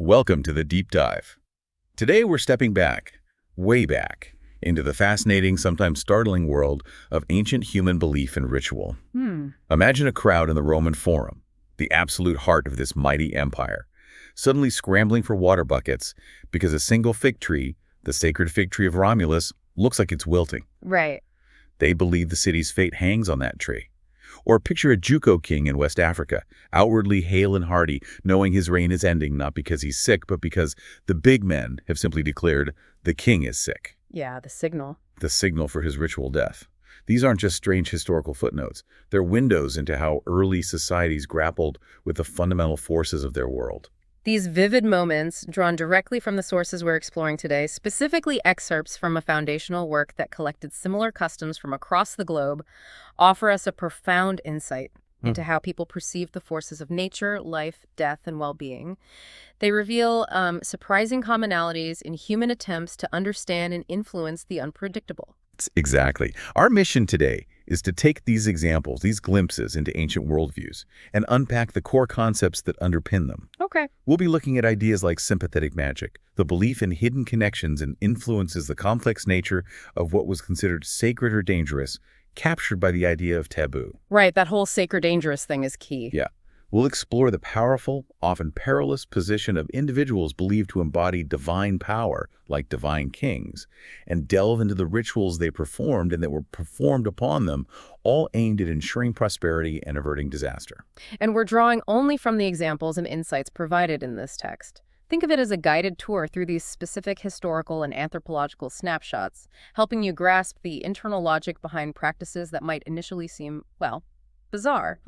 Welcome to the Deep Dive. Today we're stepping back, way back, into the fascinating, sometimes startling world of ancient human belief and ritual. Imagine a crowd in the Roman Forum, the absolute heart of this mighty empire, suddenly scrambling for water buckets because a single fig tree, the sacred fig tree of Romulus, looks like it's wilting. Right. They believe the city's fate hangs on that tree. Or picture a Juco king in West Africa, outwardly hale and hearty, knowing his reign is ending not because he's sick, but because the big men have simply declared the king is sick. Yeah, the signal. The signal for his ritual death. These aren't just strange historical footnotes. They're windows into how early societies grappled with the fundamental forces of their world. These vivid moments, drawn directly from the sources we're exploring today, specifically excerpts from a foundational work that collected similar customs from across the globe, offer us a profound insight into how people perceive the forces of nature, life, death, and well-being. They reveal surprising commonalities in human attempts to understand and influence the unpredictable. Exactly. Our mission today is to take these examples, these glimpses into ancient worldviews, and unpack the core concepts that underpin them. Okay. We'll be looking at ideas like sympathetic magic, the belief in hidden connections and influences the complex nature of what was considered sacred or dangerous, captured by the idea of taboo. Right, that whole sacred dangerous thing is key. Yeah. We'll explore the powerful, often perilous position of individuals believed to embody divine power, like divine kings, and delve into the rituals they performed and that were performed upon them, all aimed at ensuring prosperity and averting disaster. And we're drawing only from the examples and insights provided in this text. Think of it as a guided tour through these specific historical and anthropological snapshots, helping you grasp the internal logic behind practices that might initially seem, well, bizarre.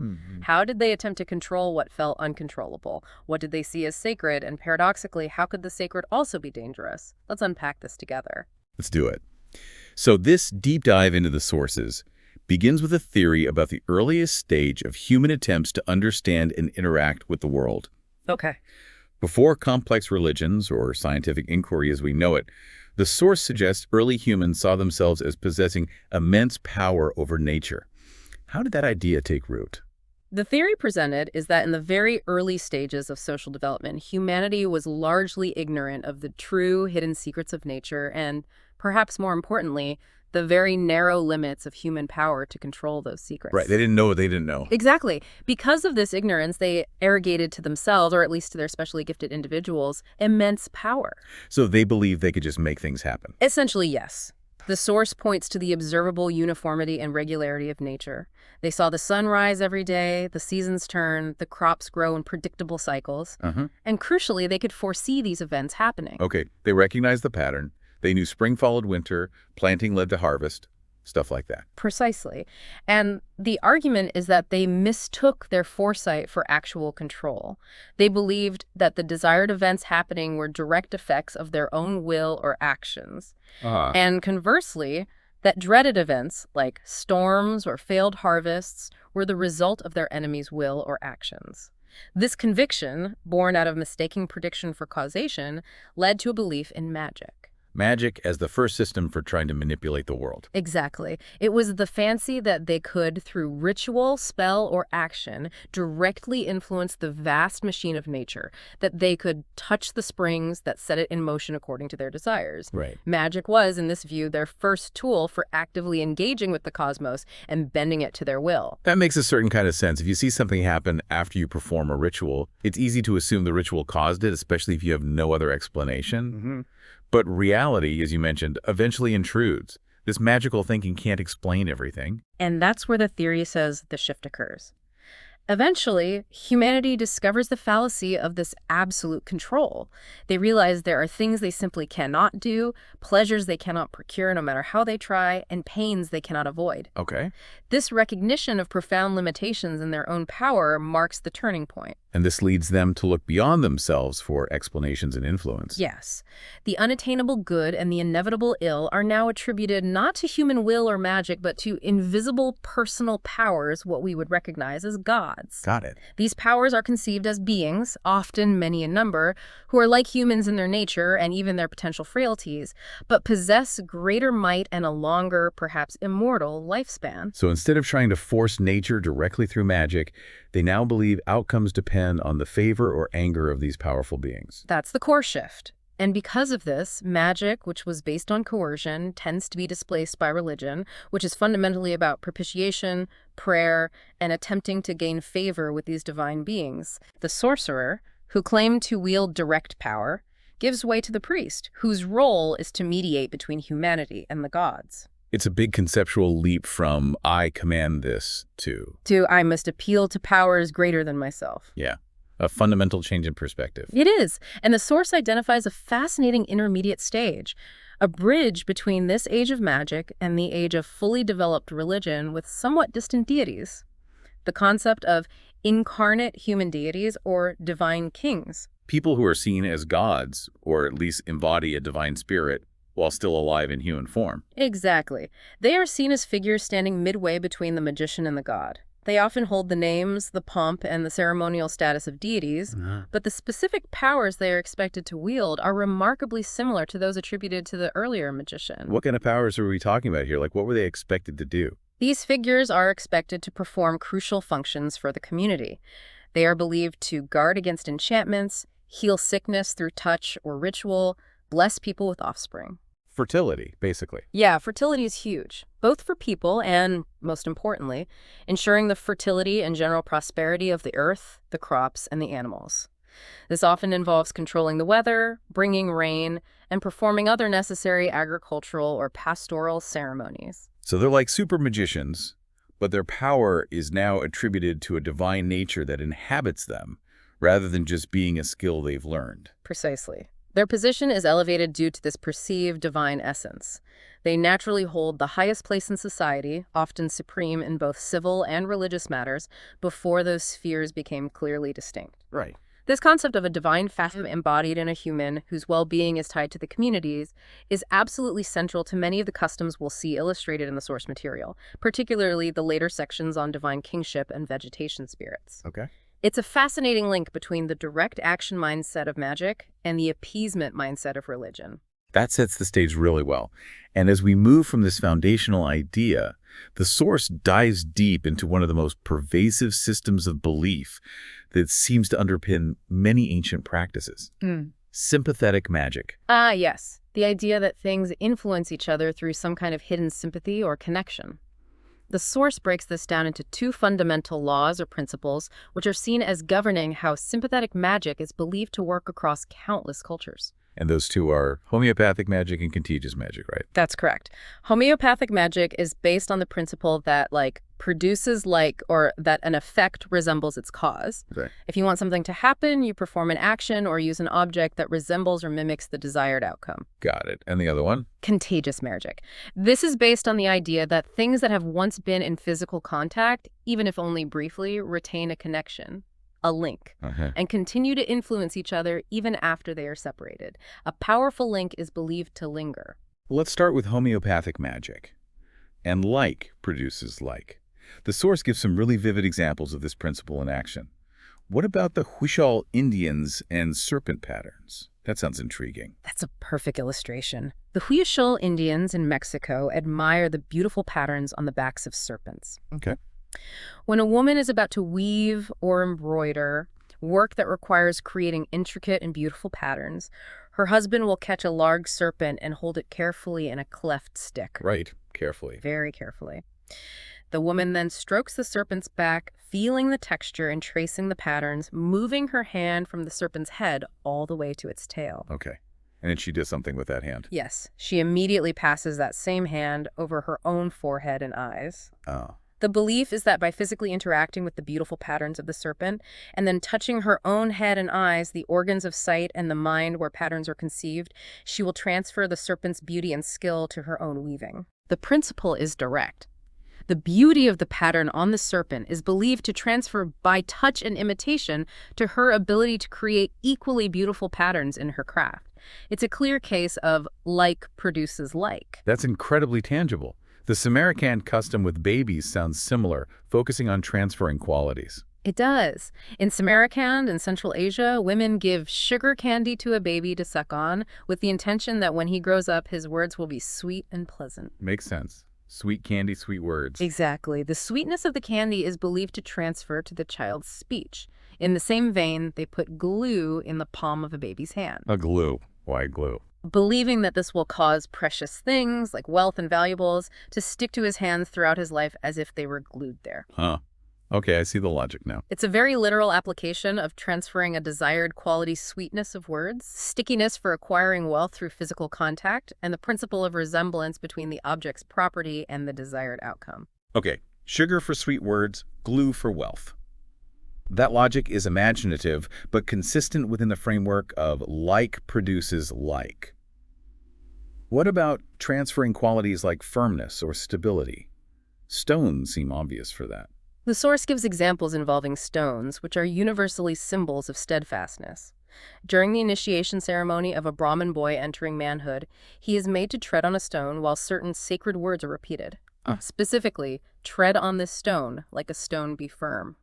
How did they attempt to control what felt uncontrollable? What did they see as sacred? And paradoxically, how could the sacred also be dangerous? Let's unpack this together. Let's do it. So this deep dive into the sources begins with a theory about the earliest stage of human attempts to understand and interact with the world. Okay. Before complex religions or scientific inquiry as we know it, the source suggests early humans saw themselves as possessing immense power over nature. How did that idea take root? The theory presented is that in the very early stages of social development, humanity was largely ignorant of the true hidden secrets of nature and, perhaps more importantly, the very narrow limits of human power to control those secrets. Right, they didn't know what they didn't know. Exactly. Because of this ignorance, they arrogated to themselves, or at least to their specially gifted individuals, immense power. So they believed they could just make things happen. Essentially, yes. The source points to the observable uniformity and regularity of nature. They saw the sun rise every day, the seasons turn, the crops grow in predictable cycles, and crucially, they could foresee these events happening. Okay, they recognized the pattern. They knew spring followed winter, planting led to harvest, stuff like that. Precisely. And the argument is that they mistook their foresight for actual control. They believed that the desired events happening were direct effects of their own will or actions. And conversely, that dreaded events, like storms or failed harvests, were the result of their enemy's will or actions. This conviction, born out of mistaking prediction for causation, led to a belief in magic. Magic as the first system for trying to manipulate the world. Exactly. It was the fancy that they could, through ritual, spell, or action, directly influence the vast machine of nature, that they could touch the springs that set it in motion according to their desires. Right. Magic was, in this view, their first tool for actively engaging with the cosmos and bending it to their will. That makes a certain kind of sense. If you see something happen after you perform a ritual, it's easy to assume the ritual caused it, especially if you have no other explanation. But reality, as you mentioned, eventually intrudes. This magical thinking can't explain everything. And that's where the theory says the shift occurs. Eventually, humanity discovers the fallacy of this absolute control. They realize there are things they simply cannot do, pleasures they cannot procure no matter how they try, and pains they cannot avoid. Okay. This recognition of profound limitations in their own power marks the turning point. And this leads them to look beyond themselves for explanations and influence. Yes. The unattainable good and the inevitable ill are now attributed not to human will or magic, but to invisible personal powers, what we would recognize as gods. Got it. These powers are conceived as beings, often many in number, who are like humans in their nature and even their potential frailties, but possess greater might and a longer, perhaps immortal, lifespan. So Instead of trying to force nature directly through magic, they now believe outcomes depend on the favor or anger of these powerful beings. That's the core shift. And because of this, magic, which was based on coercion, tends to be displaced by religion, which is fundamentally about propitiation, prayer, and attempting to gain favor with these divine beings. The sorcerer, who claimed to wield direct power, gives way to the priest, whose role is to mediate between humanity and the gods. It's a big conceptual leap from "I command this" to I must appeal to powers greater than myself. yeah, a fundamental change in perspective. It is, and the source identifies a fascinating intermediate stage, a bridge between this age of magic and the age of fully developed religion with somewhat distant deities. The concept of incarnate human deities or divine kings. People who are seen as gods, or at least embody a divine spirit, while still alive in human form. Exactly. They are seen as figures standing midway between the magician and the god. They often hold the names, the pomp, and the ceremonial status of deities, but the specific powers they are expected to wield are remarkably similar to those attributed to the earlier magician. What kind of powers are we talking about here? Like, what were they expected to do? These figures are expected to perform crucial functions for the community. They are believed to guard against enchantments, heal sickness through touch or ritual, bless people with offspring. Fertility, basically. Yeah, fertility is huge, both for people and, most importantly, ensuring the fertility and general prosperity of the earth, the crops, and the animals. This often involves controlling the weather, bringing rain, and performing other necessary agricultural or pastoral ceremonies. So they're like super magicians, but their power is now attributed to a divine nature that inhabits them, rather than just being a skill they've learned. Precisely. Their position is elevated due to this perceived divine essence. They naturally hold the highest place in society, often supreme in both civil and religious matters, before those spheres became clearly distinct. Right. This concept of a divine facet embodied in a human whose well-being is tied to the communities is absolutely central to many of the customs we'll see illustrated in the source material, particularly the later sections on divine kingship and vegetation spirits. Okay. It's a fascinating link between the direct action mindset of magic and the appeasement mindset of religion. That sets the stage really well. And as we move from this foundational idea, the source dives deep into one of the most pervasive systems of belief that seems to underpin many ancient practices. Sympathetic magic. Ah, yes. The idea that things influence each other through some kind of hidden sympathy or connection. The source breaks this down into two fundamental laws or principles, which are seen as governing how sympathetic magic is believed to work across countless cultures. And those two are homeopathic magic and contagious magic, right? That's correct. Homeopathic magic is based on the principle that, produces or that an effect resembles its cause. Right. If you want something to happen, you perform an action or use an object that resembles or mimics the desired outcome. Got it. And the other one? Contagious magic. This is based on the idea that things that have once been in physical contact, even if only briefly, retain a connection, a link, and continue to influence each other even after they are separated. A powerful link is believed to linger. Let's start with homeopathic magic. And like produces like. The source gives some really vivid examples of this principle in action. What about the Huishal Indians and serpent patterns? That sounds intriguing. That's a perfect illustration. The Huishal Indians in Mexico admire the beautiful patterns on the backs of serpents. Okay. When a woman is about to weave or embroider work that requires creating intricate and beautiful patterns, her husband will catch a large serpent and hold it carefully in a cleft stick. Right. Carefully. Very carefully. The woman then strokes the serpent's back, feeling the texture and tracing the patterns, moving her hand from the serpent's head all the way to its tail. Okay. And then she does something with that hand. Yes. She immediately passes that same hand over her own forehead and eyes. Oh. The belief is that by physically interacting with the beautiful patterns of the serpent and then touching her own head and eyes, the organs of sight and the mind where patterns are conceived, she will transfer the serpent's beauty and skill to her own weaving. The principle is direct. The beauty of the pattern on the serpent is believed to transfer by touch and imitation to her ability to create equally beautiful patterns in her craft. It's a clear case of like produces like. That's incredibly tangible. The Samarkand custom with babies sounds similar, focusing on transferring qualities. It does. In Samarkand and Central Asia, women give sugar candy to a baby to suck on with the intention that when he grows up, his words will be sweet and pleasant. Makes sense. Sweet candy, sweet words. Exactly. The sweetness of the candy is believed to transfer to the child's speech. In the same vein, they put glue in the palm of a baby's hand, A glue. Why glue? believing that this will cause precious things like wealth and valuables to stick to his hands throughout his life as if they were glued there. Huh. Okay, I see the logic now. It's a very literal application of transferring a desired quality sweetness of words, stickiness for acquiring wealth through physical contact, and the principle of resemblance between the object's property and the desired outcome. Okay, sugar for sweet words, glue for wealth. That logic is imaginative, but consistent within the framework of like produces like. What about transferring qualities like firmness or stability? Stones seem obvious for that. The source gives examples involving stones, which are universally symbols of steadfastness. During the initiation ceremony of a Brahmin boy entering manhood, he is made to tread on a stone while certain sacred words are repeated. Specifically, tread on this stone, like a stone be firm.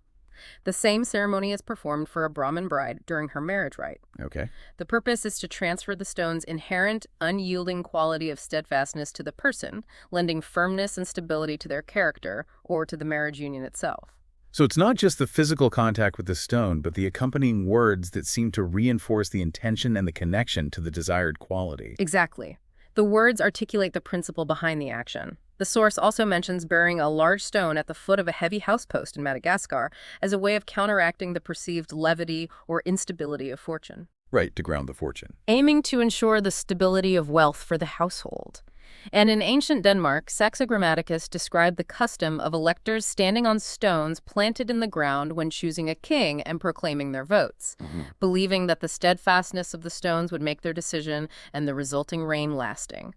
The same ceremony is performed for a Brahmin bride during her marriage rite. Okay. The purpose is to transfer the stone's inherent, unyielding quality of steadfastness to the person, lending firmness and stability to their character or to the marriage union itself. So it's not just the physical contact with the stone, but the accompanying words that seem to reinforce the intention and the connection to the desired quality. Exactly. The words articulate the principle behind the action. The source also mentions burying a large stone at the foot of a heavy housepost in Madagascar as a way of counteracting the perceived levity or instability of fortune, Right, to ground the fortune. aiming to ensure the stability of wealth for the household. And in ancient Denmark, Saxa Grammaticus described the custom of electors standing on stones planted in the ground when choosing a king and proclaiming their votes, believing that the steadfastness of the stones would make their decision and the resulting reign lasting.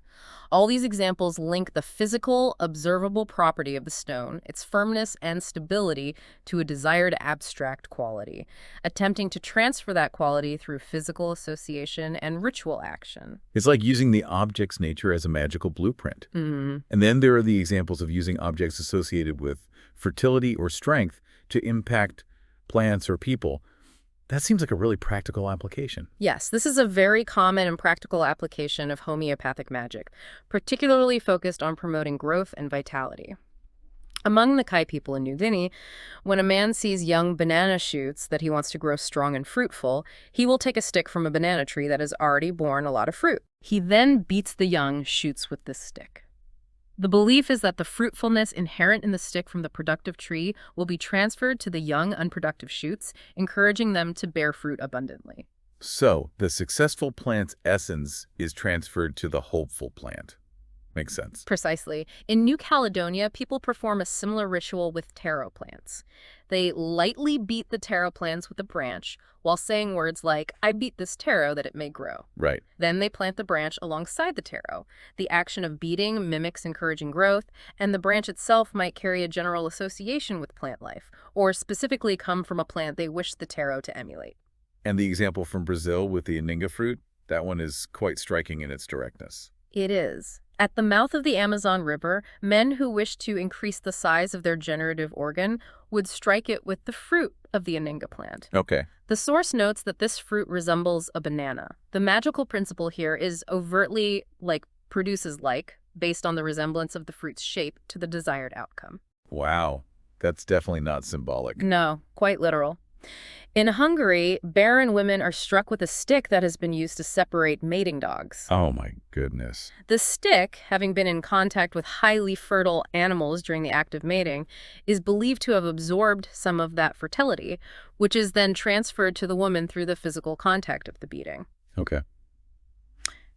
All these examples link the physical, observable property of the stone, its firmness and stability, to a desired abstract quality, attempting to transfer that quality through physical association and ritual action. It's like using the object's nature as a magical blueprint. And then there are the examples of using objects associated with fertility or strength to impact plants or people. That seems like a really practical application. Yes, this is a very common and practical application of homeopathic magic, particularly focused on promoting growth and vitality. Among the Kai people in New Guinea, when a man sees young banana shoots that he wants to grow strong and fruitful, he will take a stick from a banana tree that has already borne a lot of fruit. He then beats the young shoots with this stick. The belief is that the fruitfulness inherent in the stick from the productive tree will be transferred to the young, unproductive shoots, encouraging them to bear fruit abundantly. So the successful plant's essence is transferred to the hopeful plant. Makes sense. Precisely. In New Caledonia, people perform a similar ritual with taro plants. They lightly beat the taro plants with a branch while saying words like, "I beat this taro that it may grow." Right. Then they plant the branch alongside the taro. The action of beating mimics encouraging growth, and the branch itself might carry a general association with plant life, or specifically come from a plant they wish the taro to emulate. And the example from Brazil with the aninga fruit, that one is quite striking in its directness. It is. At the mouth of the Amazon River, men who wished to increase the size of their generative organ would strike it with the fruit of the aninga plant. Okay. The source notes that this fruit resembles a banana. The magical principle here is overtly produces based on the resemblance of the fruit's shape to the desired outcome. Wow. That's definitely not symbolic. No, quite literal. In Hungary, barren women are struck with a stick that has been used to separate mating dogs. Oh my goodness. The stick, having been in contact with highly fertile animals during the act of mating, is believed to have absorbed some of that fertility, which is then transferred to the woman through the physical contact of the beating. Okay.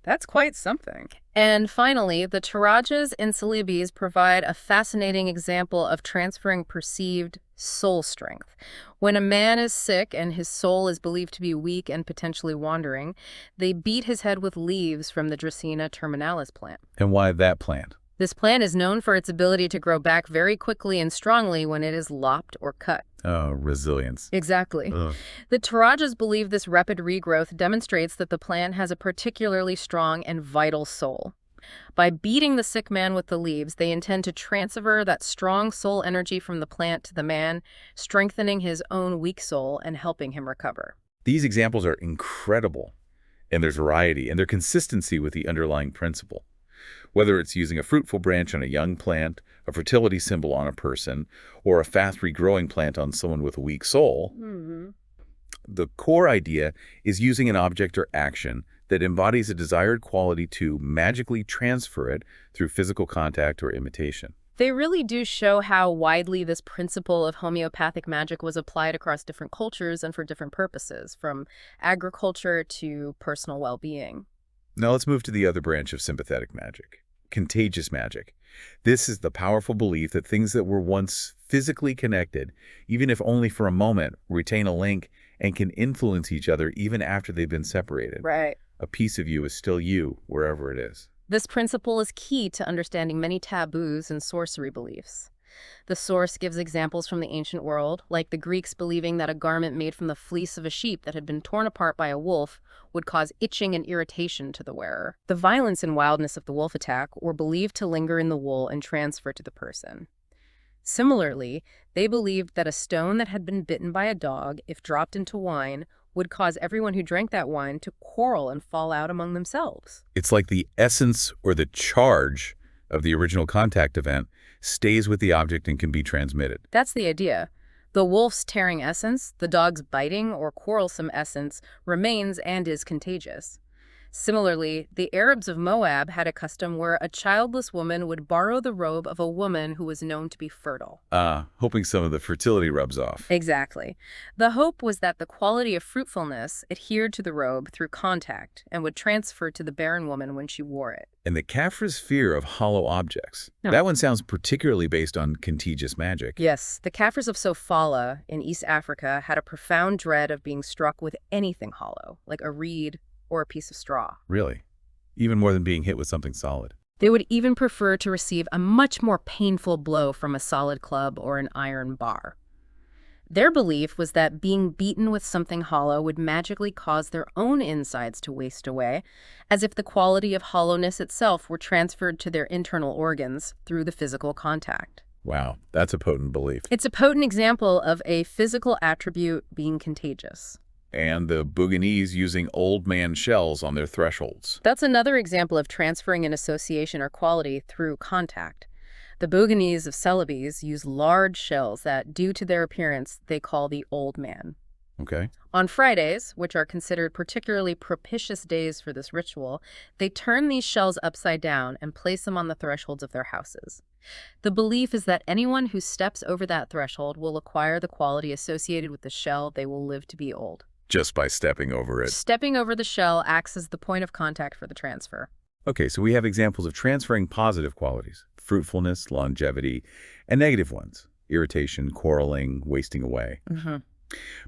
That's quite something. And finally, the Tarajas in Celebes provide a fascinating example of transferring perceived soul strength. When a man is sick and his soul is believed to be weak and potentially wandering, they beat his head with leaves from the Dracaena terminalis plant. And why that plant? This plant is known for its ability to grow back very quickly and strongly when it is lopped or cut. Oh, resilience. Exactly. Ugh. The Tarajas believe this rapid regrowth demonstrates that the plant has a particularly strong and vital soul. By beating the sick man with the leaves, they intend to transfer that strong soul energy from the plant to the man, strengthening his own weak soul and helping him recover. These examples are incredible, and there's variety, and their consistency with the underlying principle. Whether it's using a fruitful branch on a young plant, a fertility symbol on a person, or a fast regrowing plant on someone with a weak soul, the core idea is using an object or action that embodies a desired quality to magically transfer it through physical contact or imitation. They really do show how widely this principle of homeopathic magic was applied across different cultures and for different purposes, from agriculture to personal well-being. Now let's move to the other branch of sympathetic magic, contagious magic. This is the powerful belief that things that were once physically connected, even if only for a moment, retain a link and can influence each other even after they've been separated. Right. A piece of you is still you, wherever it is. This principle is key to understanding many taboos and sorcery beliefs. The source gives examples from the ancient world, like the Greeks believing that a garment made from the fleece of a sheep that had been torn apart by a wolf would cause itching and irritation to the wearer. The violence and wildness of the wolf attack were believed to linger in the wool and transfer to the person. Similarly, they believed that a stone that had been bitten by a dog, if dropped into wine, would cause everyone who drank that wine to quarrel and fall out among themselves. It's like the essence or the charge of the original contact event stays with the object and can be transmitted. That's the idea. The wolf's tearing essence, the dog's biting or quarrelsome essence, remains and is contagious. Similarly, the Arabs of Moab had a custom where a childless woman would borrow the robe of a woman who was known to be fertile. Hoping some of the fertility rubs off. Exactly. The hope was that the quality of fruitfulness adhered to the robe through contact and would transfer to the barren woman when she wore it. And the Kaffir's fear of hollow objects. No. That one sounds particularly based on contagious magic. Yes, the Kafirs of Sofala in East Africa had a profound dread of being struck with anything hollow, like a reed or a piece of straw. Really? Even more than being hit with something solid. They would even prefer to receive a much more painful blow from a solid club or an iron bar. Their belief was that being beaten with something hollow would magically cause their own insides to waste away, as if the quality of hollowness itself were transferred to their internal organs through the physical contact. Wow, that's a potent belief. It's a potent example of a physical attribute being contagious. And the Bouganese using old man shells on their thresholds. That's another example of transferring an association or quality through contact. The Bouganese of Celebes use large shells that, due to their appearance, they call the old man. Okay. On Fridays, which are considered particularly propitious days for this ritual, they turn these shells upside down and place them on the thresholds of their houses. The belief is that anyone who steps over that threshold will acquire the quality associated with the shell they will live to be old. Just by stepping over it. Stepping over the shell acts as the point of contact for the transfer. Okay, so we have examples of transferring positive qualities, fruitfulness, longevity, and negative ones, irritation, quarreling, wasting away.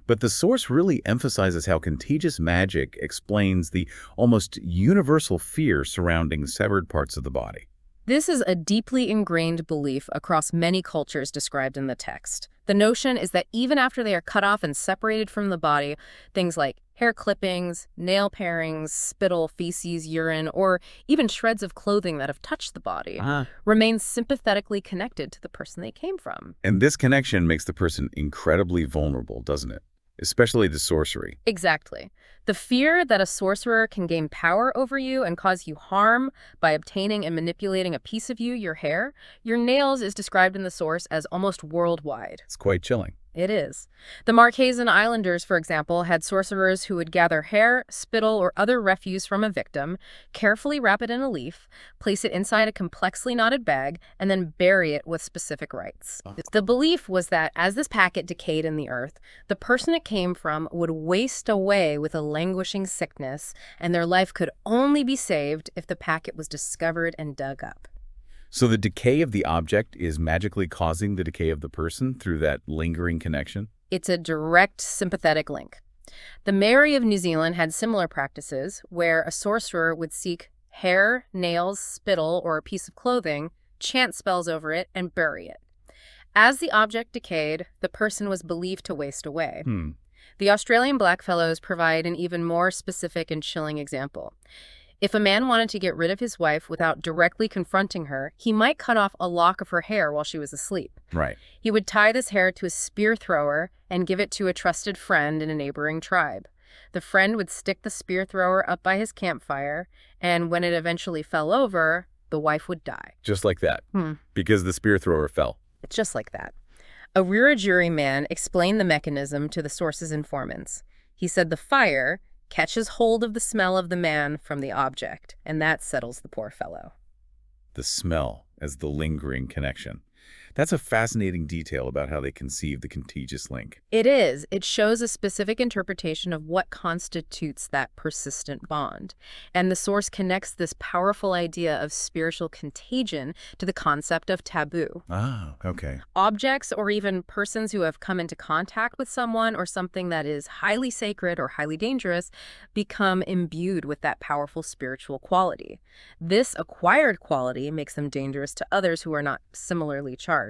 But the source really emphasizes how contagious magic explains the almost universal fear surrounding severed parts of the body. This is a deeply ingrained belief across many cultures described in the text. The notion is that even after they are cut off and separated from the body, things like hair clippings, nail parings, spittle, feces, urine, or even shreds of clothing that have touched the body remain sympathetically connected to the person they came from. And this connection makes the person incredibly vulnerable, doesn't it? Especially to sorcery. Exactly. The fear that a sorcerer can gain power over you and cause you harm by obtaining and manipulating a piece of you, your hair, your nails, is described in the source as almost worldwide. It's quite chilling. It is. The Marquesan Islanders, for example, had sorcerers who would gather hair, spittle, or other refuse from a victim, carefully wrap it in a leaf, place it inside a complexly knotted bag, and then bury it with specific rites. The belief was that as this packet decayed in the earth, the person it came from would waste away with a languishing sickness, and their life could only be saved if the packet was discovered and dug up. So the decay of the object is magically causing the decay of the person through that lingering connection? It's a direct sympathetic link. The Maori of New Zealand had similar practices where a sorcerer would seek hair, nails, spittle, or a piece of clothing, chant spells over it, and bury it. As the object decayed, the person was believed to waste away. The Australian blackfellows provide an even more specific and chilling example. If a man wanted to get rid of his wife without directly confronting her, he might cut off a lock of her hair while she was asleep. Right. He would tie this hair to a spear thrower and give it to a trusted friend in a neighboring tribe. The friend would stick the spear thrower up by his campfire, and when it eventually fell over, the wife would die. Just like that. Because the spear thrower fell. It's just like that. A Wiradjuri man explained the mechanism to the source's informants. He said the fire catches hold of the smell of the man from the object, and that settles the poor fellow. The smell as the lingering connection. That's a fascinating detail about how they conceive the contagious link. It is. It shows a specific interpretation of what constitutes that persistent bond. And the source connects this powerful idea of spiritual contagion to the concept of taboo. Ah, okay. Objects or even persons who have come into contact with someone or something that is highly sacred or highly dangerous become imbued with that powerful spiritual quality. This acquired quality makes them dangerous to others who are not similarly charged,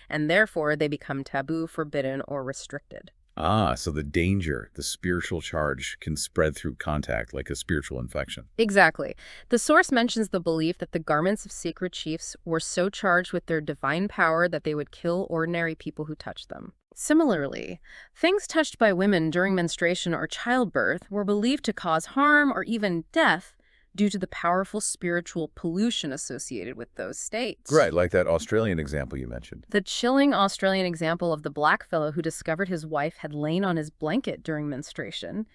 and therefore they become taboo, forbidden, or restricted. Ah, so the danger, the spiritual charge, can spread through contact like a spiritual infection. Exactly. The source mentions the belief that the garments of sacred chiefs were so charged with their divine power that they would kill ordinary people who touched them. Similarly, things touched by women during menstruation or childbirth were believed to cause harm or even death due to the powerful spiritual pollution associated with those states. Right, like that Australian example you mentioned. The chilling Australian example of the black fellow who discovered his wife had lain on his blanket during menstruation.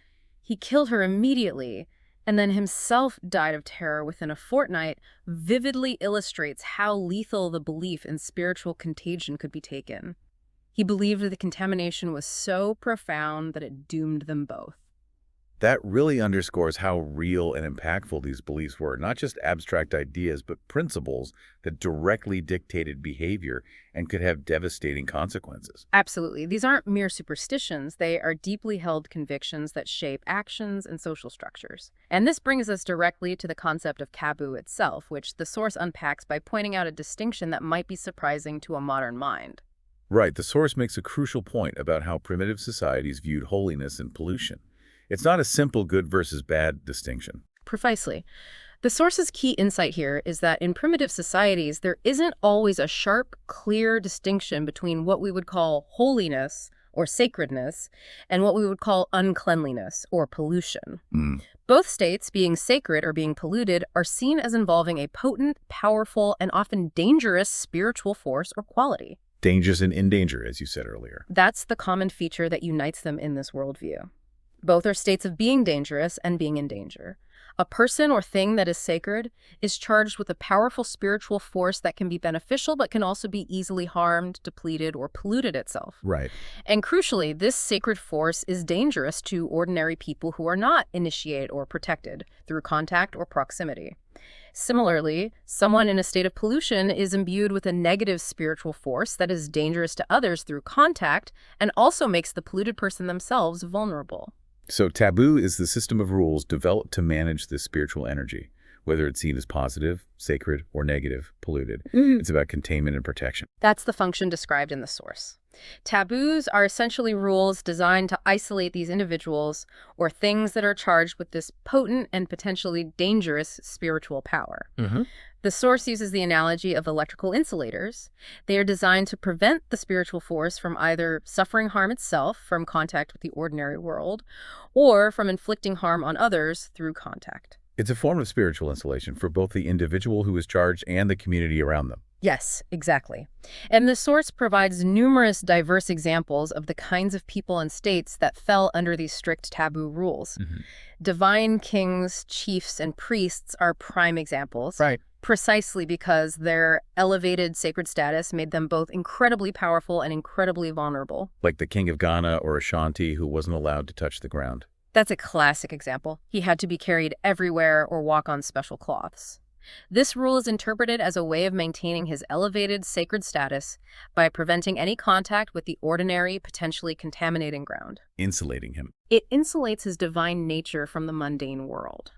He killed her immediately, and then himself died of terror within a fortnight, vividly illustrates how lethal the belief in spiritual contagion could be taken. He believed the contamination was so profound that it doomed them both. That really underscores how real and impactful these beliefs were, not just abstract ideas, but principles that directly dictated behavior and could have devastating consequences. Absolutely. These aren't mere superstitions. They are deeply held convictions that shape actions and social structures. And this brings us directly to the concept of taboo itself, which the source unpacks by pointing out a distinction that might be surprising to a modern mind. Right, the source makes a crucial point about how primitive societies viewed holiness and pollution. It's not a simple good versus bad distinction. Precisely. The source's key insight here is that in primitive societies, there isn't always a sharp, clear distinction between what we would call holiness or sacredness and what we would call uncleanliness or pollution. Both states, being sacred or being polluted, are seen as involving a potent, powerful, and often dangerous spiritual force or quality. Dangerous and in danger, as you said earlier. That's the common feature that unites them in this worldview. Both are states of being dangerous and being in danger. A person or thing that is sacred is charged with a powerful spiritual force that can be beneficial but can also be easily harmed, depleted, or polluted itself. Right. And crucially, this sacred force is dangerous to ordinary people who are not initiated or protected through contact or proximity. Similarly, someone in a state of pollution is imbued with a negative spiritual force that is dangerous to others through contact and also makes the polluted person themselves vulnerable. So taboo is the system of rules developed to manage this spiritual energy, whether it's seen as positive, sacred, or negative, polluted. It's about containment and protection. That's the function described in the source. Taboos are essentially rules designed to isolate these individuals or things that are charged with this potent and potentially dangerous spiritual power. The source uses the analogy of electrical insulators. They are designed to prevent the spiritual force from either suffering harm itself from contact with the ordinary world or from inflicting harm on others through contact. It's a form of spiritual insulation for both the individual who is charged and the community around them. Yes, exactly. And the source provides numerous diverse examples of the kinds of people and states that fell under these strict taboo rules. Divine kings, chiefs, and priests are prime examples. Right. Precisely because their elevated sacred status made them both incredibly powerful and incredibly vulnerable. Like the king of Ghana or Ashanti who wasn't allowed to touch the ground. That's a classic example. He had to be carried everywhere or walk on special cloths. This rule is interpreted as a way of maintaining his elevated sacred status by preventing any contact with the ordinary, potentially contaminating ground. Insulating him. It insulates his divine nature from the mundane world.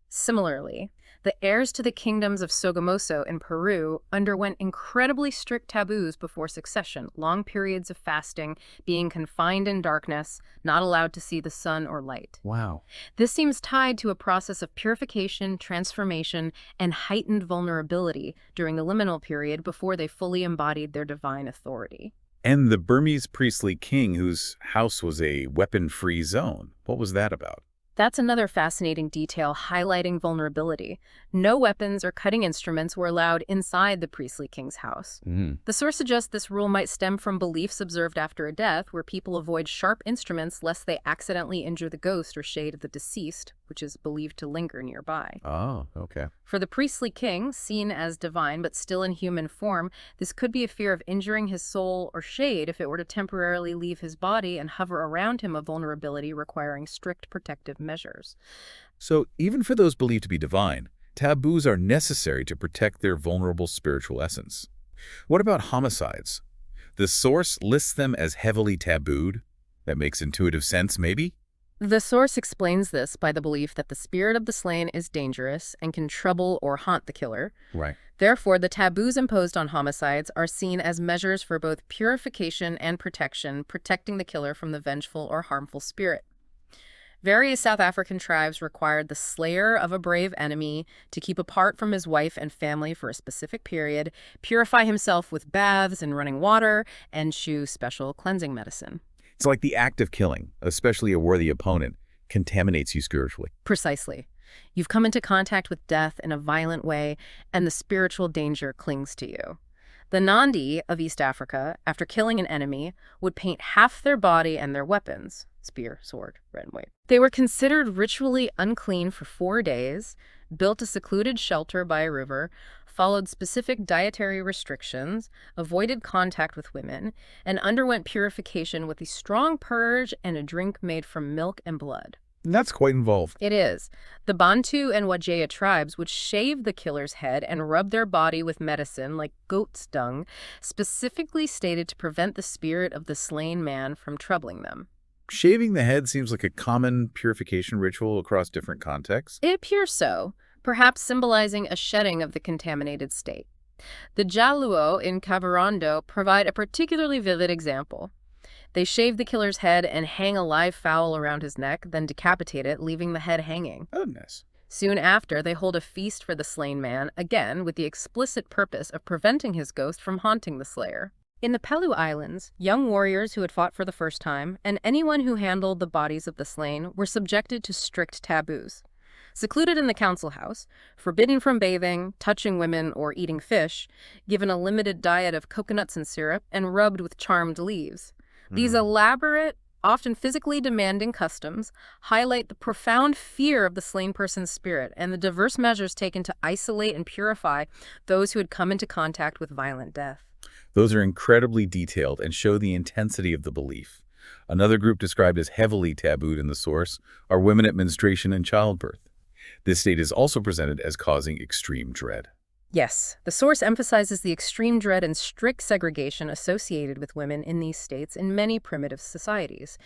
Similarly, the heirs to the kingdoms of Sogamoso in Peru underwent incredibly strict taboos before succession, long periods of fasting, being confined in darkness, not allowed to see the sun or light. Wow. This seems tied to a process of purification, transformation, and heightened vulnerability during the liminal period before they fully embodied their divine authority. And the Burmese priestly king whose house was a weapon-free zone. What was that about? That's another fascinating detail highlighting vulnerability. No weapons or cutting instruments were allowed inside the priestly king's house. The source suggests this rule might stem from beliefs observed after a death, where people avoid sharp instruments lest they accidentally injure the ghost or shade of the deceased, which is believed to linger nearby. Oh, okay. For the priestly king, seen as divine but still in human form, this could be a fear of injuring his soul or shade if it were to temporarily leave his body and hover around him, a vulnerability requiring strict protective measures. So even for those believed to be divine, taboos are necessary to protect their vulnerable spiritual essence. What about homicides? The source lists them as heavily tabooed. That makes intuitive sense, maybe? The source explains this by the belief that the spirit of the slain is dangerous and can trouble or haunt the killer. Right. Therefore, the taboos imposed on homicides are seen as measures for both purification and protection, protecting the killer from the vengeful or harmful spirit. Various South African tribes required the slayer of a brave enemy to keep apart from his wife and family for a specific period, purify himself with baths and running water, and chew special cleansing medicine. It's like the act of killing, especially a worthy opponent, contaminates you spiritually. Precisely. You've come into contact with death in a violent way, and the spiritual danger clings to you. The Nandi of East Africa, after killing an enemy, would paint half their body and their weapons, spear, sword, red and white. They were considered ritually unclean for 4 days, built a secluded shelter by a river, followed specific dietary restrictions, avoided contact with women, and underwent purification with a strong purge and a drink made from milk and blood. And that's quite involved. It is. The Bantu and Wajaya tribes would shave the killer's head and rub their body with medicine like goat's dung, specifically stated to prevent the spirit of the slain man from troubling them. Shaving the head seems like a common purification ritual across different contexts. It appears so, perhaps symbolizing a shedding of the contaminated state. The Jaluo in Kavirondo provide a particularly vivid example. They shave the killer's head and hang a live fowl around his neck, then decapitate it, leaving the head hanging. Oh, nice. Soon after, they hold a feast for the slain man, again with the explicit purpose of preventing his ghost from haunting the slayer. In the Pelu Islands, young warriors who had fought for the first time, and anyone who handled the bodies of the slain, were subjected to strict taboos. Secluded in the council house, forbidden from bathing, touching women, or eating fish, given a limited diet of coconuts and syrup, and rubbed with charmed leaves. These elaborate, often physically demanding customs highlight the profound fear of the slain person's spirit and the diverse measures taken to isolate and purify those who had come into contact with violent death. Those are incredibly detailed and show the intensity of the belief. Another group described as heavily tabooed in the source are women at menstruation and childbirth. This state is also presented as causing extreme dread. Yes, the source emphasizes the extreme dread and strict segregation associated with women in these states in many primitive societies.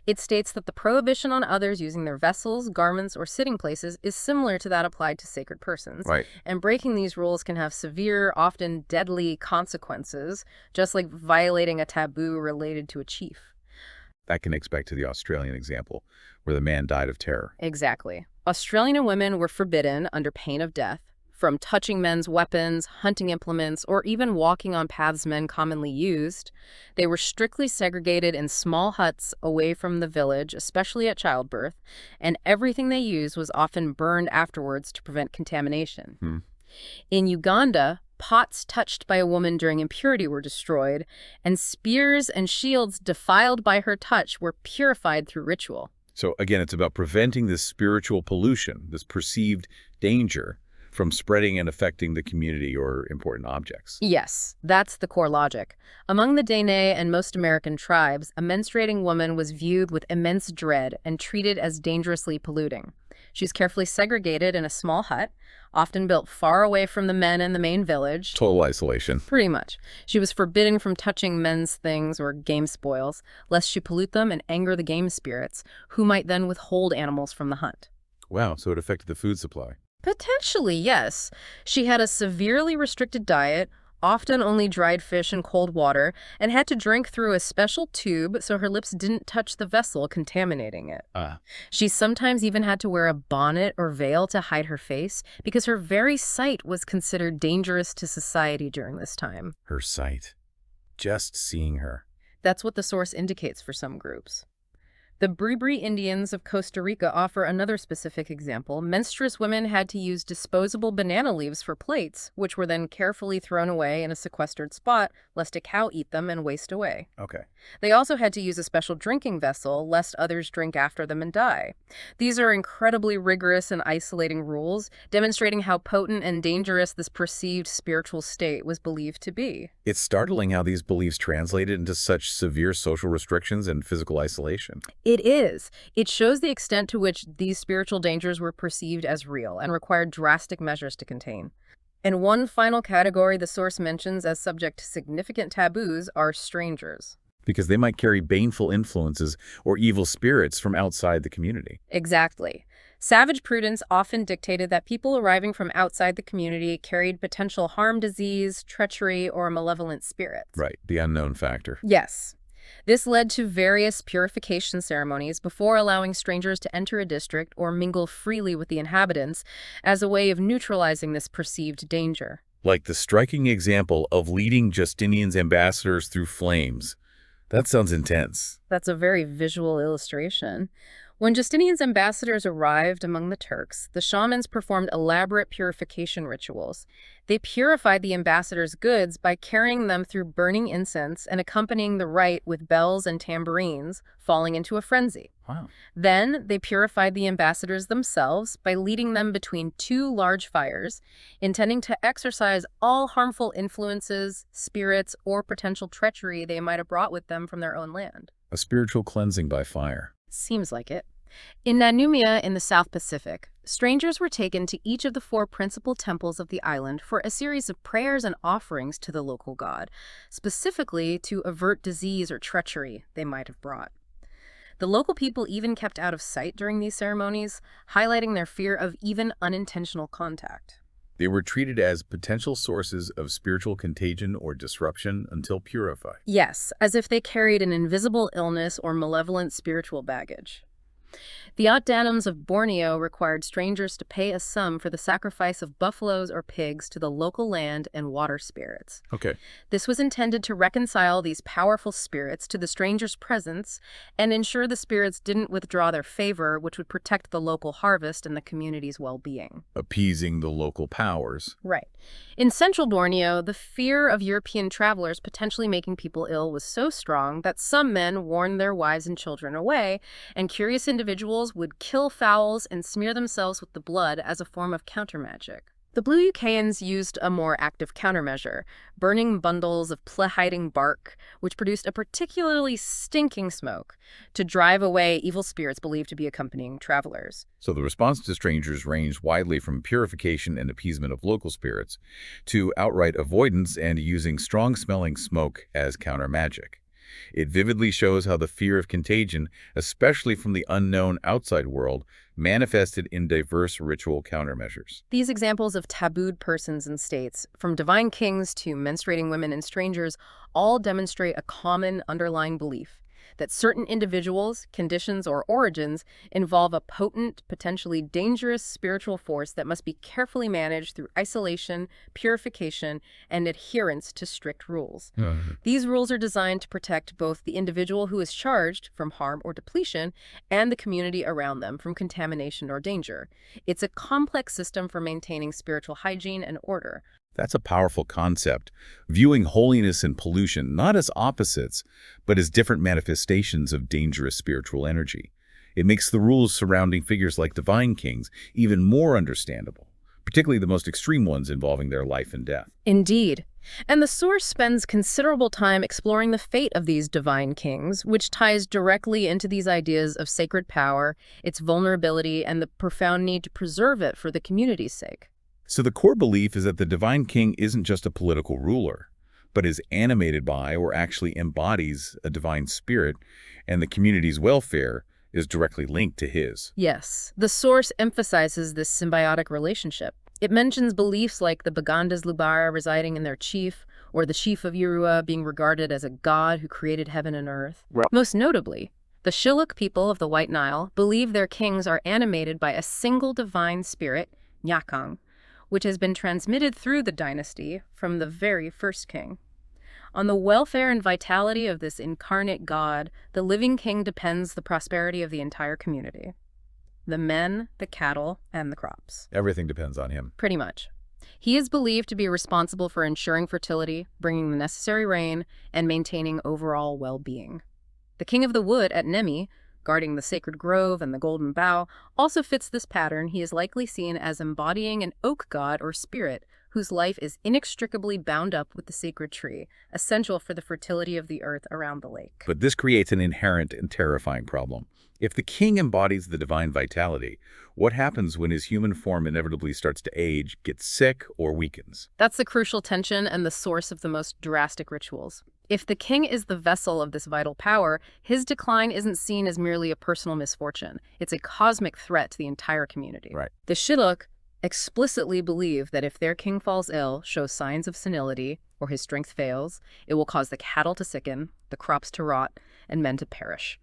It states that the prohibition on others using their vessels, garments, or sitting places is similar to that applied to sacred persons. Right. And breaking these rules can have severe, often deadly consequences, just like violating a taboo related to a chief. That connects back to the Australian example, where the man died of terror. Exactly. Australian women were forbidden, under pain of death, from touching men's weapons, hunting implements, or even walking on paths men commonly used. They were strictly segregated in small huts away from the village, especially at childbirth, and everything they used was often burned afterwards to prevent contamination. In Uganda, pots touched by a woman during impurity were destroyed, and spears and shields defiled by her touch were purified through ritual. So again, it's about preventing this spiritual pollution, this perceived danger, from spreading and affecting the community or important objects. Yes, that's the core logic. Among the Dene and most American tribes, a menstruating woman was viewed with immense dread and treated as dangerously polluting. She was carefully segregated in a small hut, often built far away from the men in the main village. Total isolation. Pretty much. She was forbidden from touching men's things or game spoils, lest she pollute them and anger the game spirits, who might then withhold animals from the hunt. Wow, so it affected the food supply. Potentially, yes. She had a severely restricted diet, often only dried fish and cold water, and had to drink through a special tube so her lips didn't touch the vessel, contaminating it. She sometimes even had to wear a bonnet or veil to hide her face because her very sight was considered dangerous to society during this time. Her sight. Just seeing her. That's what the source indicates for some groups. The Bribri Indians of Costa Rica offer another specific example. Menstruous women had to use disposable banana leaves for plates, which were then carefully thrown away in a sequestered spot, lest a cow eat them and waste away. Okay. They also had to use a special drinking vessel, lest others drink after them and die. These are incredibly rigorous and isolating rules, demonstrating how potent and dangerous this perceived spiritual state was believed to be. It's startling how these beliefs translated into such severe social restrictions and physical isolation. It is. It shows the extent to which these spiritual dangers were perceived as real and required drastic measures to contain. And one final category the source mentions as subject to significant taboos are strangers. Because they might carry baneful influences or evil spirits from outside the community. Exactly. Savage prudence often dictated that people arriving from outside the community carried potential harm, disease, treachery, or malevolent spirits. Right, the unknown factor. Yes. This led to various purification ceremonies before allowing strangers to enter a district or mingle freely with the inhabitants as a way of neutralizing this perceived danger. Like the striking example of leading Justinian's ambassadors through flames. That sounds intense. That's a very visual illustration. When Justinian's ambassadors arrived among the Turks, the shamans performed elaborate purification rituals. They purified the ambassadors' goods by carrying them through burning incense and accompanying the rite with bells and tambourines, falling into a frenzy. Wow. Then they purified the ambassadors themselves by leading them between two large fires, intending to exorcise all harmful influences, spirits, or potential treachery they might have brought with them from their own land. A spiritual cleansing by fire. Seems like it. In Nanumea in the South Pacific, strangers were taken to each of the 4 principal temples of the island for a series of prayers and offerings to the local god, specifically to avert disease or treachery they might have brought. The local people even kept out of sight during these ceremonies, highlighting their fear of even unintentional contact. They were treated as potential sources of spiritual contagion or disruption until purified. Yes, as if they carried an invisible illness or malevolent spiritual baggage. The Otdanums of Borneo required strangers to pay a sum for the sacrifice of buffaloes or pigs to the local land and water spirits. Okay. This was intended to reconcile these powerful spirits to the stranger's presence and ensure the spirits didn't withdraw their favor, which would protect the local harvest and the community's well-being. Appeasing the local powers. Right. In central Borneo, the fear of European travelers potentially making people ill was so strong that some men warned their wives and children away, and curious individuals would kill fowls and smear themselves with the blood as a form of countermagic. The Blue Ukayans used a more active countermeasure, burning bundles of pleh-hiding bark, which produced a particularly stinking smoke, to drive away evil spirits believed to be accompanying travelers. So the response to strangers ranged widely from purification and appeasement of local spirits to outright avoidance and using strong-smelling smoke as counter-magic. It vividly shows how the fear of contagion, especially from the unknown outside world, manifested in diverse ritual countermeasures. These examples of tabooed persons and states, from divine kings to menstruating women and strangers, all demonstrate a common underlying belief that certain individuals, conditions, or origins involve a potent, potentially dangerous spiritual force that must be carefully managed through isolation, purification, and adherence to strict rules. These rules are designed to protect both the individual who is charged from harm or depletion and the community around them from contamination or danger. It's a complex system for maintaining spiritual hygiene and order. That's a powerful concept, viewing holiness and pollution not as opposites, but as different manifestations of dangerous spiritual energy. It makes the rules surrounding figures like divine kings even more understandable, particularly the most extreme ones involving their life and death. Indeed. And the source spends considerable time exploring the fate of these divine kings, which ties directly into these ideas of sacred power, its vulnerability, and the profound need to preserve it for the community's sake. So the core belief is that the divine king isn't just a political ruler, but is animated by or actually embodies a divine spirit, and the community's welfare is directly linked to his. Yes, the source emphasizes this symbiotic relationship. It mentions beliefs like the Bagandas Lubara residing in their chief, or the chief of Urua being regarded as a god who created heaven and earth. Most notably, the Shilluk people of the White Nile believe their kings are animated by a single divine spirit, Nyakang, which has been transmitted through the dynasty from the very first king. On the welfare and vitality of this incarnate God, the living king depends the prosperity of the entire community. The men, the cattle, and the crops. Everything depends on him. Pretty much. He is believed to be responsible for ensuring fertility, bringing the necessary rain, and maintaining overall well-being. The King of the Wood at Nemi, guarding the sacred grove and the Golden Bough, also fits this pattern. He is likely seen as embodying an oak god or spirit whose life is inextricably bound up with the sacred tree, essential for the fertility of the earth around the lake. But this creates an inherent and terrifying problem. If the king embodies the divine vitality, what happens when his human form inevitably starts to age, gets sick, or weakens? That's the crucial tension and the source of the most drastic rituals. If the king is the vessel of this vital power, his decline isn't seen as merely a personal misfortune. It's a cosmic threat to the entire community. Right. The Shilluk explicitly believe that if their king falls ill, shows signs of senility, or his strength fails, it will cause the cattle to sicken, the crops to rot, and men to perish.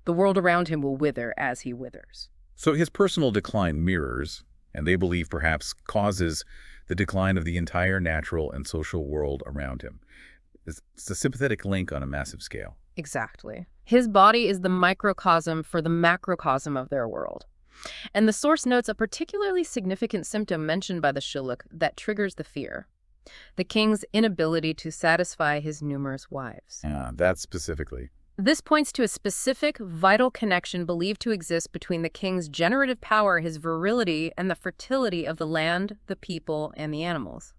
The world around him will wither as he withers. So his personal decline mirrors, and they believe perhaps causes, the decline of the entire natural and social world around him. It's a sympathetic link on a massive scale. Exactly. His body is the microcosm for the macrocosm of their world. And the source notes a particularly significant symptom mentioned by the Shilluk that triggers the fear: the king's inability to satisfy his numerous wives. That specifically. This points to a specific, vital connection believed to exist between the king's generative power, his virility, and the fertility of the land, the people, and the animals.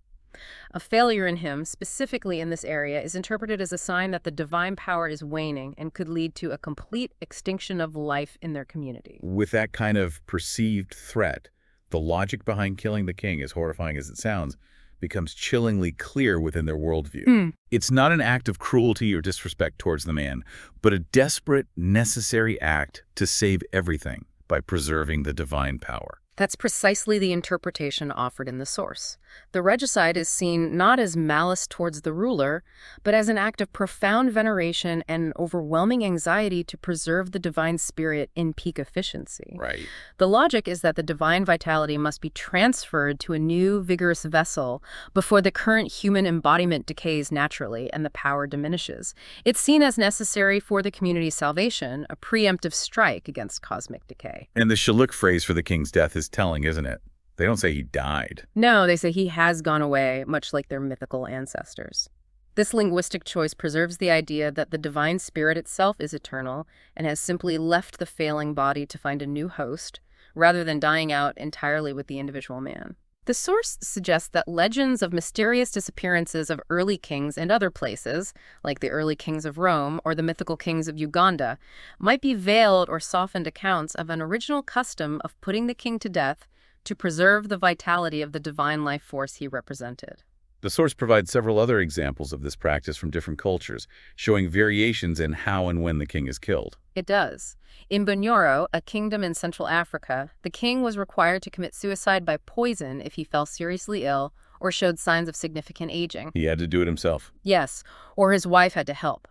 A failure in him, specifically in this area, is interpreted as a sign that the divine power is waning and could lead to a complete extinction of life in their community. With that kind of perceived threat, the logic behind killing the king, as horrifying as it sounds, becomes chillingly clear within their worldview. It's not an act of cruelty or disrespect towards the man, but a desperate, necessary act to save everything by preserving the divine power. That's precisely the interpretation offered in the source. The regicide is seen not as malice towards the ruler, but as an act of profound veneration and overwhelming anxiety to preserve the divine spirit in peak efficiency. Right. The logic is that the divine vitality must be transferred to a new, vigorous vessel before the current human embodiment decays naturally and the power diminishes. It's seen as necessary for the community's salvation, a preemptive strike against cosmic decay. And the Shilluk phrase for the king's death is telling, isn't it? They don't say he died. No, they say he has gone away, much like their mythical ancestors. This linguistic choice preserves the idea that the divine spirit itself is eternal and has simply left the failing body to find a new host, rather than dying out entirely with the individual man. The source suggests that legends of mysterious disappearances of early kings and other places, like the early kings of Rome or the mythical kings of Uganda, might be veiled or softened accounts of an original custom of putting the king to death to preserve the vitality of the divine life force he represented. The source provides several other examples of this practice from different cultures, showing variations in how and when the king is killed. It does. In Bunyoro, a kingdom in Central Africa, the king was required to commit suicide by poison if he fell seriously ill or showed signs of significant aging. He had to do it himself. Yes, or his wife had to help.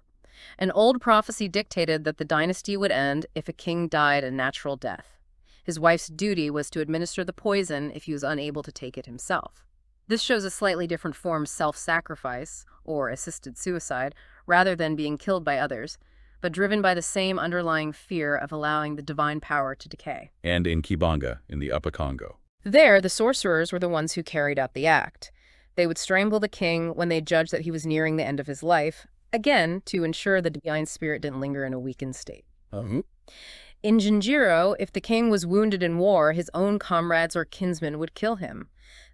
An old prophecy dictated that the dynasty would end if a king died a natural death. His wife's duty was to administer the poison if he was unable to take it himself. This shows a slightly different form of self-sacrifice, or assisted suicide, rather than being killed by others, but driven by the same underlying fear of allowing the divine power to decay. And in Kibanga, in the Upper Congo. There, the sorcerers were the ones who carried out the act. They would strangle the king when they judged that he was nearing the end of his life, again, to ensure the divine spirit didn't linger in a weakened state. In Jinjiro, if the king was wounded in war, his own comrades or kinsmen would kill him.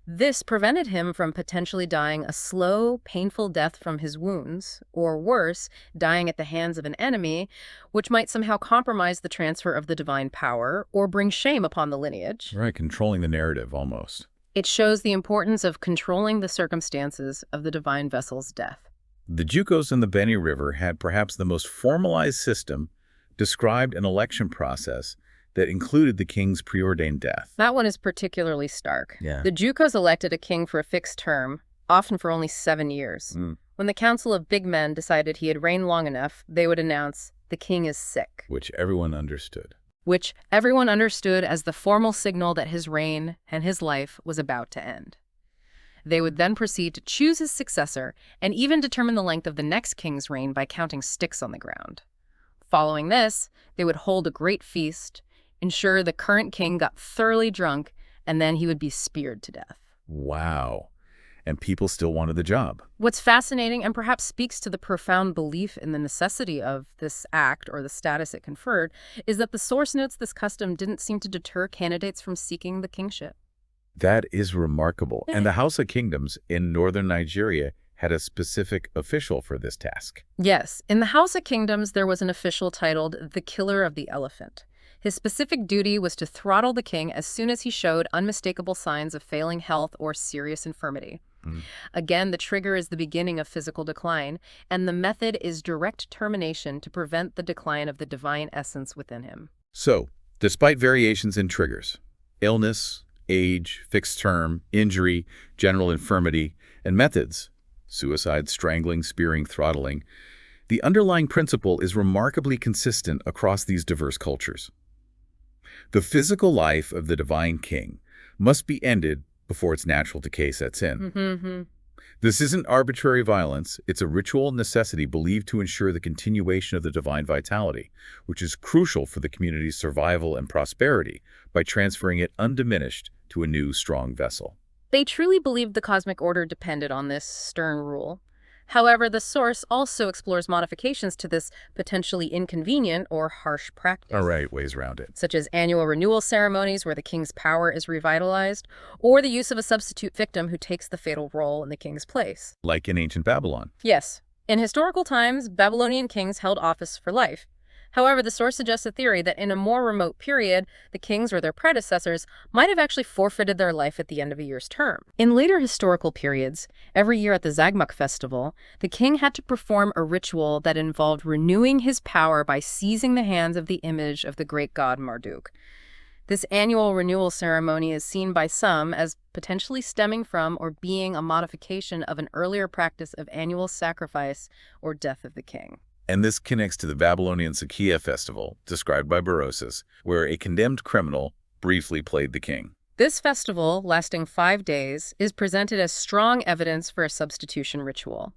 This prevented him from potentially dying a slow, painful death from his wounds, or worse, dying at the hands of an enemy, which might somehow compromise the transfer of the divine power or bring shame upon the lineage. Right, controlling the narrative, almost. It shows the importance of controlling the circumstances of the divine vessel's death. The Jukos in the Beni River had perhaps the most formalized system, described an election process that included the king's preordained death. That one is particularly stark. Yeah. The Jukos elected a king for a fixed term, often for only 7 years. When the Council of Big Men decided he had reigned long enough, they would announce, "The king is sick." Which everyone understood. Which everyone understood as the formal signal that his reign and his life was about to end. They would then proceed to choose his successor and even determine the length of the next king's reign by counting sticks on the ground. Following this, they would hold a great feast, ensure the current king got thoroughly drunk, and then he would be speared to death. Wow. And people still wanted the job. What's fascinating and perhaps speaks to the profound belief in the necessity of this act or the status it conferred is that the source notes this custom didn't seem to deter candidates from seeking the kingship. That is remarkable. And the House of Kingdoms in northern Nigeria had a specific official for this task. Yes, in the House of Kingdoms, there was an official titled the Killer of the Elephant. His specific duty was to throttle the king as soon as he showed unmistakable signs of failing health or serious infirmity. Again, the trigger is the beginning of physical decline, and the method is direct termination to prevent the decline of the divine essence within him. So, despite variations in triggers, illness, age, fixed term, injury, general infirmity, and methods, suicide, strangling, spearing, throttling, the underlying principle is remarkably consistent across these diverse cultures. The physical life of the divine king must be ended before its natural decay sets in. This isn't arbitrary violence, it's a ritual necessity believed to ensure the continuation of the divine vitality, which is crucial for the community's survival and prosperity by transferring it undiminished to a new, strong vessel. They truly believed the cosmic order depended on this stern rule. However, the source also explores modifications to this potentially inconvenient or harsh practice. All right, ways around it. Such as annual renewal ceremonies where the king's power is revitalized, or the use of a substitute victim who takes the fatal role in the king's place. Like in ancient Babylon. Yes. In historical times, Babylonian kings held office for life. However, the source suggests a theory that in a more remote period, the kings or their predecessors might have actually forfeited their life at the end of a year's term. In later historical periods, every year at the Zagmuk festival, the king had to perform a ritual that involved renewing his power by seizing the hands of the image of the great god Marduk. This annual renewal ceremony is seen by some as potentially stemming from or being a modification of an earlier practice of annual sacrifice or death of the king. And this connects to the Babylonian Sakia festival, described by Berosus, where a condemned criminal briefly played the king. This festival, lasting 5 days, is presented as strong evidence for a substitution ritual.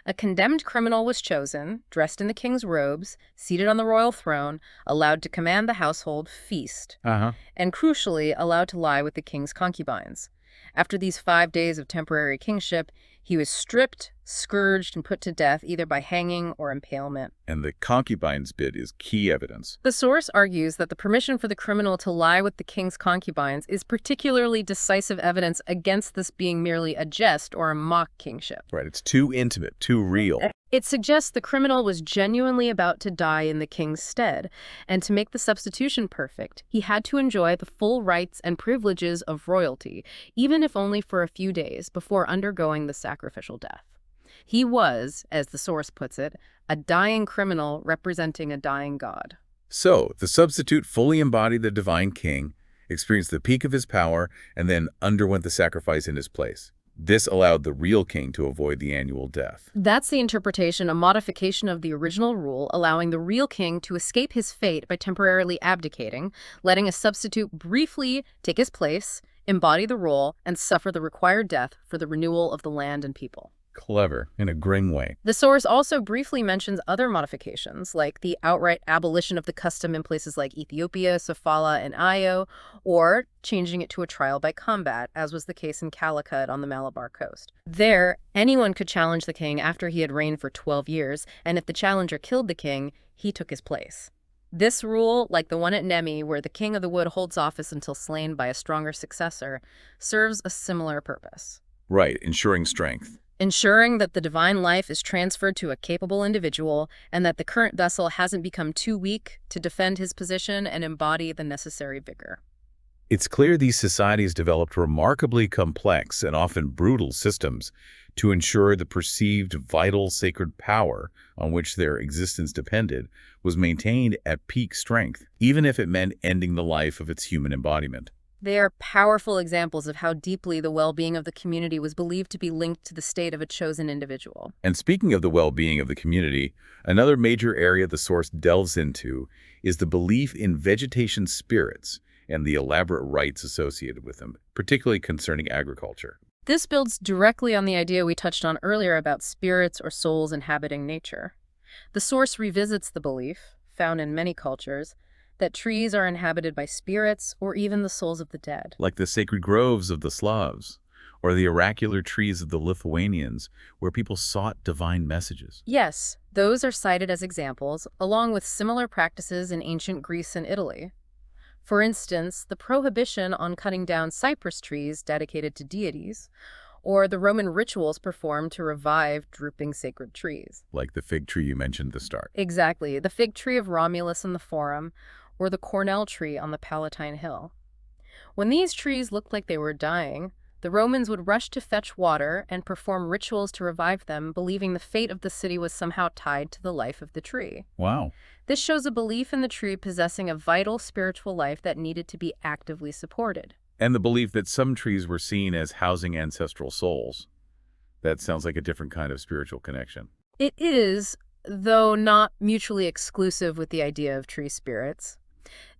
A condemned criminal was chosen, dressed in the king's robes, seated on the royal throne, allowed to command the household feast, and crucially, allowed to lie with the king's concubines. After these 5 days of temporary kingship, he was stripped, scourged, and put to death either by hanging or impalement. And the concubines' bit is key evidence. The source argues that the permission for the criminal to lie with the king's concubines is particularly decisive evidence against this being merely a jest or a mock kingship. Right, it's too intimate, too real. It suggests the criminal was genuinely about to die in the king's stead, and to make the substitution perfect, he had to enjoy the full rights and privileges of royalty, even if only for a few days before undergoing the sacrificial death. He was, as the source puts it, a dying criminal representing a dying god. So, the substitute fully embodied the divine king, experienced the peak of his power, and then underwent the sacrifice in his place. This allowed the real king to avoid the annual death. That's the interpretation, a modification of the original rule, allowing the real king to escape his fate by temporarily abdicating, letting a substitute briefly take his place, embody the role, and suffer the required death for the renewal of the land and people. Clever, in a grim way. The source also briefly mentions other modifications, like the outright abolition of the custom in places like Ethiopia, Sofala, and Io, or changing it to a trial by combat, as was the case in Calicut on the Malabar coast. There, anyone could challenge the king after he had reigned for 12 years, and if the challenger killed the king, he took his place. This rule, like the one at Nemi, where the king of the wood holds office until slain by a stronger successor, serves a similar purpose. Right, ensuring strength. Ensuring that the divine life is transferred to a capable individual and that the current vessel hasn't become too weak to defend his position and embody the necessary vigor. It's clear these societies developed remarkably complex and often brutal systems to ensure the perceived vital sacred power on which their existence depended was maintained at peak strength, even if it meant ending the life of its human embodiment. They are powerful examples of how deeply the well-being of the community was believed to be linked to the state of a chosen individual. And speaking of the well-being of the community, another major area the source delves into is the belief in vegetation spirits and the elaborate rites associated with them, particularly concerning agriculture. This builds directly on the idea we touched on earlier about spirits or souls inhabiting nature. The source revisits the belief, found in many cultures, that trees are inhabited by spirits or even the souls of the dead. Like the sacred groves of the Slavs, or the oracular trees of the Lithuanians, where people sought divine messages. Yes, those are cited as examples, along with similar practices in ancient Greece and Italy. For instance, the prohibition on cutting down cypress trees dedicated to deities, or the Roman rituals performed to revive drooping sacred trees. Like the fig tree you mentioned at the start. Exactly, the fig tree of Romulus in the Forum, or the cornel tree on the Palatine Hill. When these trees looked like they were dying, the Romans would rush to fetch water and perform rituals to revive them, believing the fate of the city was somehow tied to the life of the tree. Wow. This shows a belief in the tree possessing a vital spiritual life that needed to be actively supported. And the belief that some trees were seen as housing ancestral souls. That sounds like a different kind of spiritual connection. It is, though not mutually exclusive with the idea of tree spirits.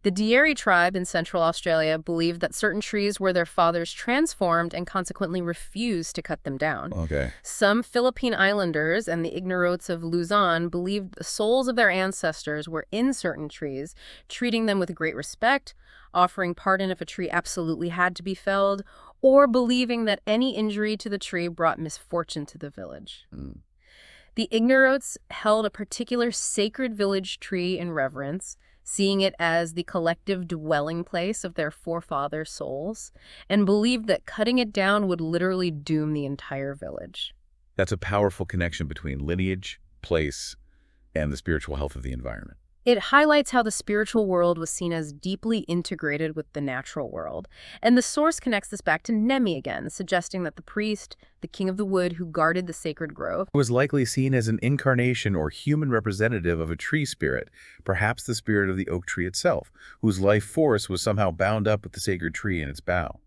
The Dieri tribe in Central Australia believed that certain trees were their fathers transformed and consequently refused to cut them down. Okay. Some Philippine islanders and the Igorots of Luzon believed the souls of their ancestors were in certain trees, treating them with great respect, offering pardon if a tree absolutely had to be felled, or believing that any injury to the tree brought misfortune to the village. The Igorots held a particular sacred village tree in reverence, seeing it as the collective dwelling place of their forefathers' souls, and believed that cutting it down would literally doom the entire village. That's a powerful connection between lineage, place, and the spiritual health of the environment. It highlights how the spiritual world was seen as deeply integrated with the natural world. And the source connects this back to Nemi again, suggesting that the priest, the king of the wood who guarded the sacred grove, Was likely seen as an incarnation or human representative of a tree spirit, perhaps the spirit of the oak tree itself, whose life force was somehow bound up with the sacred tree in its bough.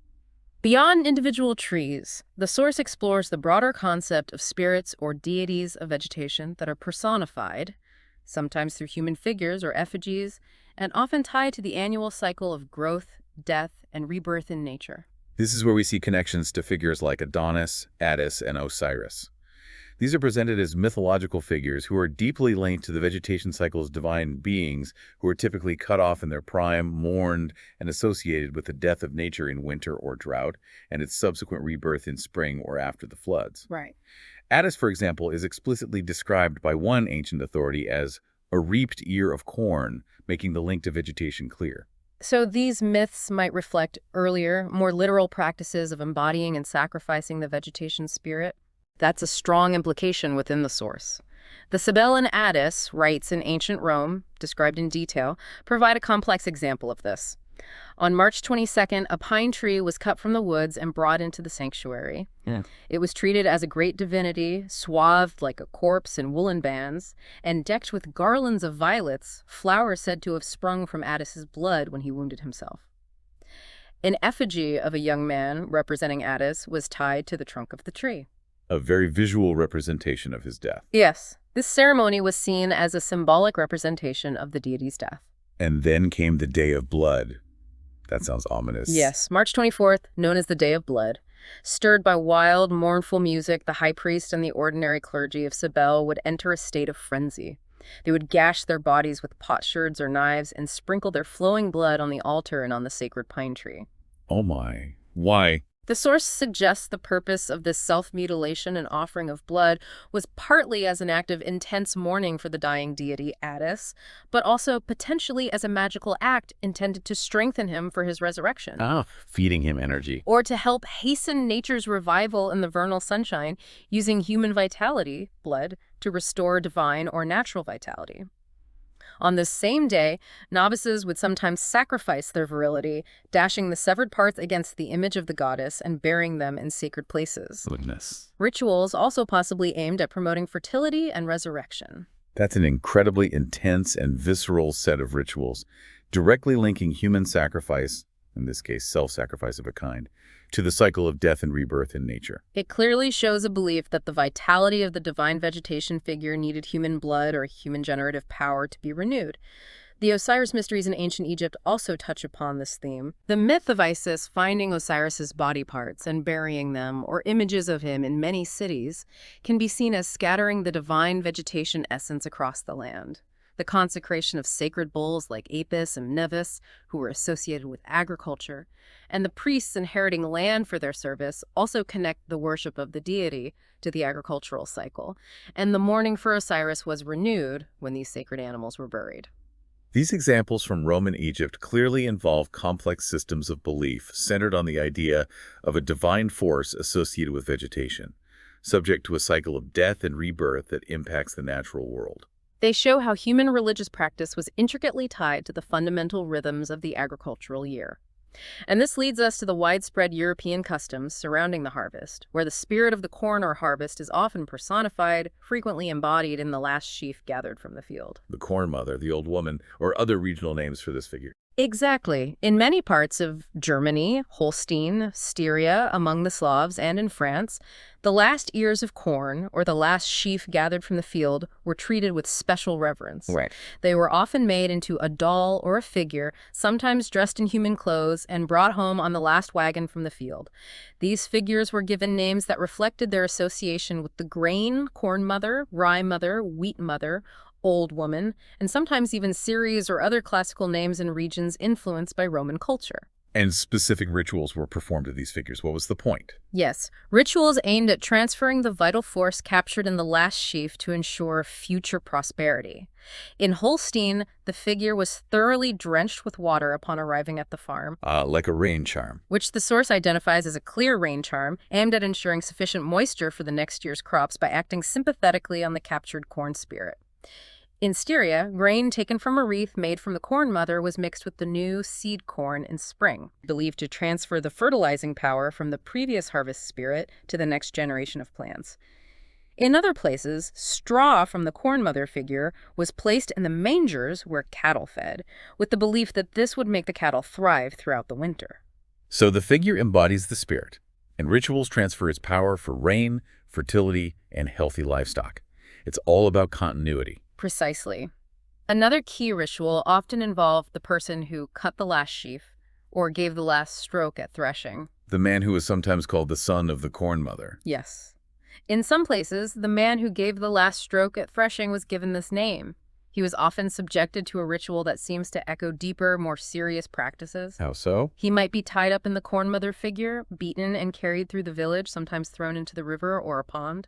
Beyond individual trees, the source explores the broader concept of spirits or deities of vegetation that are personified, sometimes through human figures or effigies, and often tied to the annual cycle of growth, death, and rebirth in nature. This is where we see connections to figures like Adonis, Attis, and Osiris. These are presented as mythological figures who are deeply linked to the vegetation cycle's divine beings who are typically cut off in their prime, mourned, and associated with the death of nature in winter or drought, and its subsequent rebirth in spring or after the floods. Right. Attis, for example, is explicitly described by one ancient authority as a reaped ear of corn, making the link to vegetation clear. So these myths might reflect earlier, more literal practices of embodying and sacrificing the vegetation spirit. That's a strong implication within the source. The Sabellan Attis, rites in ancient Rome, described in detail, provide a complex example of this. On March 22nd, a pine tree was cut from the woods and brought into the sanctuary. It was treated as a great divinity, swathed like a corpse in woolen bands, and decked with garlands of violets, flowers said to have sprung from Attis's blood when he wounded himself. An effigy of a young man representing Attis was tied to the trunk of the tree. A very visual representation of his death. Yes, this ceremony was seen as a symbolic representation of the deity's death. And then came the Day of Blood. That sounds ominous. Yes, March 24th, known as the Day of Blood. Stirred by wild, mournful music, the high priest and the ordinary clergy of Sabel would enter a state of frenzy. They would gash their bodies with potsherds or knives and sprinkle their flowing blood on the altar and on the sacred pine tree. Oh my. Why? The source suggests the purpose of this self-mutilation and offering of blood was partly as an act of intense mourning for the dying deity Attis, but also potentially as a magical act intended to strengthen him for his resurrection. Ah, feeding him energy. Or to help hasten nature's revival in the vernal sunshine, using human vitality, blood, to restore divine or natural vitality. On this same day, novices would sometimes sacrifice their virility, dashing the severed parts against the image of the goddess and burying them in sacred places. Goodness. Rituals also possibly aimed at promoting fertility and resurrection. That's an incredibly intense and visceral set of rituals, directly linking human sacrifice, in this case self-sacrifice of a kind, to the cycle of death and rebirth in nature. It clearly shows a belief that the vitality of the divine vegetation figure needed human blood or human generative power to be renewed. The Osiris mysteries in ancient Egypt also touch upon this theme. The myth of Isis finding Osiris's body parts and burying them, or images of him in many cities, can be seen as scattering the divine vegetation essence across the land. The consecration of sacred bulls like Apis and Nevis, who were associated with agriculture, and the priests inheriting land for their service also connect the worship of the deity to the agricultural cycle, and the mourning for Osiris was renewed when these sacred animals were buried. These examples from Roman Egypt clearly involve complex systems of belief centered on the idea of a divine force associated with vegetation, subject to a cycle of death and rebirth that impacts the natural world. They show how human religious practice was intricately tied to the fundamental rhythms of the agricultural year. And this leads us to the widespread European customs surrounding the harvest, where the spirit of the corn or harvest is often personified, frequently embodied in the last sheaf gathered from the field. The Corn Mother, the Old Woman, or other regional names for this figure. Exactly. In many parts of Germany, Holstein, Styria, among the Slavs, and in France, the last ears of corn, or the last sheaf gathered from the field, were treated with special reverence. Right. They were often made into a doll or a figure, sometimes dressed in human clothes, and brought home on the last wagon from the field. These figures were given names that reflected their association with the grain, Corn Mother, Rye Mother, Wheat Mother, Old Woman, and sometimes even Ceres or other classical names in regions influenced by Roman culture. And specific rituals were performed to these figures. What was the point? Yes, rituals aimed at transferring the vital force captured in the last sheaf to ensure future prosperity. In Holstein, the figure was thoroughly drenched with water upon arriving at the farm. Like a rain charm. Which the source identifies as a clear rain charm, aimed at ensuring sufficient moisture for the next year's crops by acting sympathetically on the captured corn spirit. In Styria, grain taken from a wreath made from the Corn Mother was mixed with the new seed corn in spring, believed to transfer the fertilizing power from the previous harvest spirit to the next generation of plants. In other places, straw from the Corn Mother figure was placed in the mangers where cattle fed, with the belief that this would make the cattle thrive throughout the winter. So the figure embodies the spirit, and rituals transfer its power for rain, fertility, and healthy livestock. It's all about continuity. Precisely. Another key ritual often involved the person who cut the last sheaf or gave the last stroke at threshing. The man who is sometimes called the son of the Corn Mother. Yes. In some places, the man who gave the last stroke at threshing was given this name. He was often subjected to a ritual that seems to echo deeper, more serious practices. How so? He might be tied up in the Corn Mother figure, beaten and carried through the village, sometimes thrown into the river or a pond.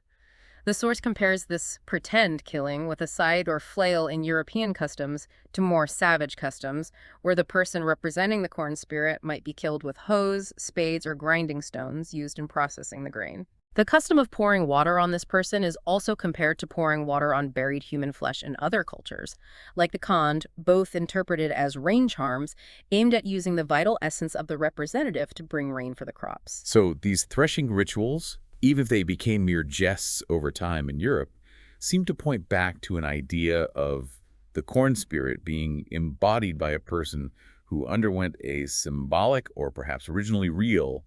The source compares this pretend killing with a scythe or flail in European customs to more savage customs, where the person representing the corn spirit might be killed with hoes, spades, or grinding stones used in processing the grain. The custom of pouring water on this person is also compared to pouring water on buried human flesh in other cultures, like the Khand, both interpreted as rain charms, aimed at using the vital essence of the representative to bring rain for the crops. So these threshing rituals, even if they became mere jests over time in Europe, seem to point back to an idea of the corn spirit being embodied by a person who underwent a symbolic, or perhaps originally real,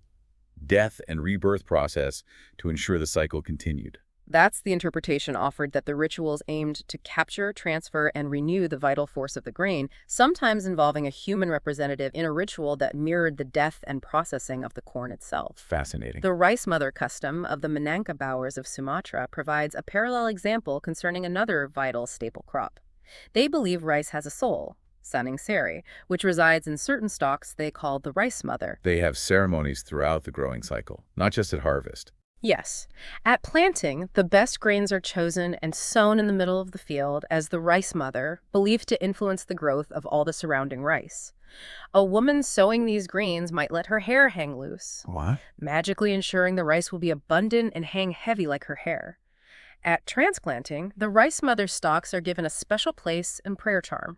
death and rebirth process to ensure the cycle continued. That's the interpretation offered, that the rituals aimed to capture, transfer, and renew the vital force of the grain, sometimes involving a human representative in a ritual that mirrored the death and processing of the corn itself. Fascinating. The rice mother custom of the Minangkabauers of Sumatra provides a parallel example concerning another vital staple crop. They believe rice has a soul, Saning Seri, which resides in certain stalks they call the rice mother. They have ceremonies throughout the growing cycle, not just at harvest. Yes. At planting, the best grains are chosen and sown in the middle of the field as the rice mother, believed to influence the growth of all the surrounding rice. A woman sowing these grains might let her hair hang loose, What? magically ensuring the rice will be abundant and hang heavy like her hair. At transplanting, the rice mother stalks are given a special place and prayer charm.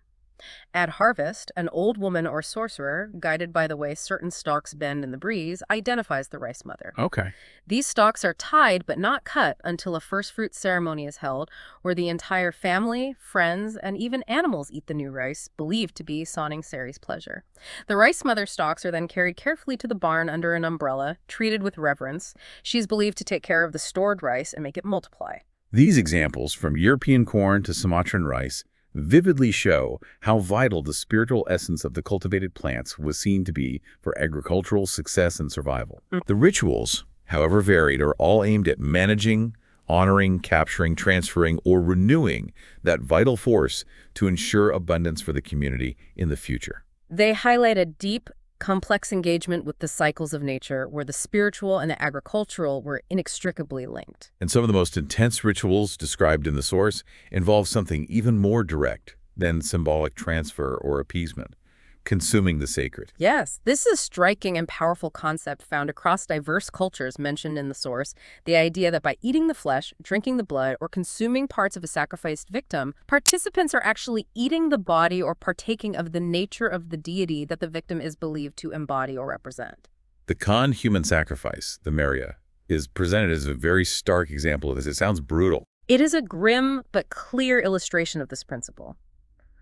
At harvest, an old woman or sorcerer, guided by the way certain stalks bend in the breeze, identifies the rice mother. Okay. These stalks are tied but not cut until a first fruit ceremony is held, where the entire family, friends, and even animals eat the new rice, believed to be Saning Seri's pleasure. The rice mother stalks are then carried carefully to the barn under an umbrella, treated with reverence. She is believed to take care of the stored rice and make it multiply. These examples, from European corn to Sumatran rice, vividly show how vital the spiritual essence of the cultivated plants was seen to be for agricultural success and survival. The rituals, however varied, are all aimed at managing, honoring, capturing, transferring, or renewing that vital force to ensure abundance for the community in the future. They highlight a deep, complex engagement with the cycles of nature where the spiritual and the agricultural were inextricably linked. And some of the most intense rituals described in the source involve something even more direct than symbolic transfer or appeasement: consuming the sacred. Yes, this is a striking and powerful concept found across diverse cultures mentioned in the source. The idea that by eating the flesh, drinking the blood, or consuming parts of a sacrificed victim, participants are actually eating the body or partaking of the nature of the deity that the victim is believed to embody or represent. The Khan human sacrifice, the Maria, is presented as a very stark example of this. It sounds brutal. It is a grim but clear illustration of this principle.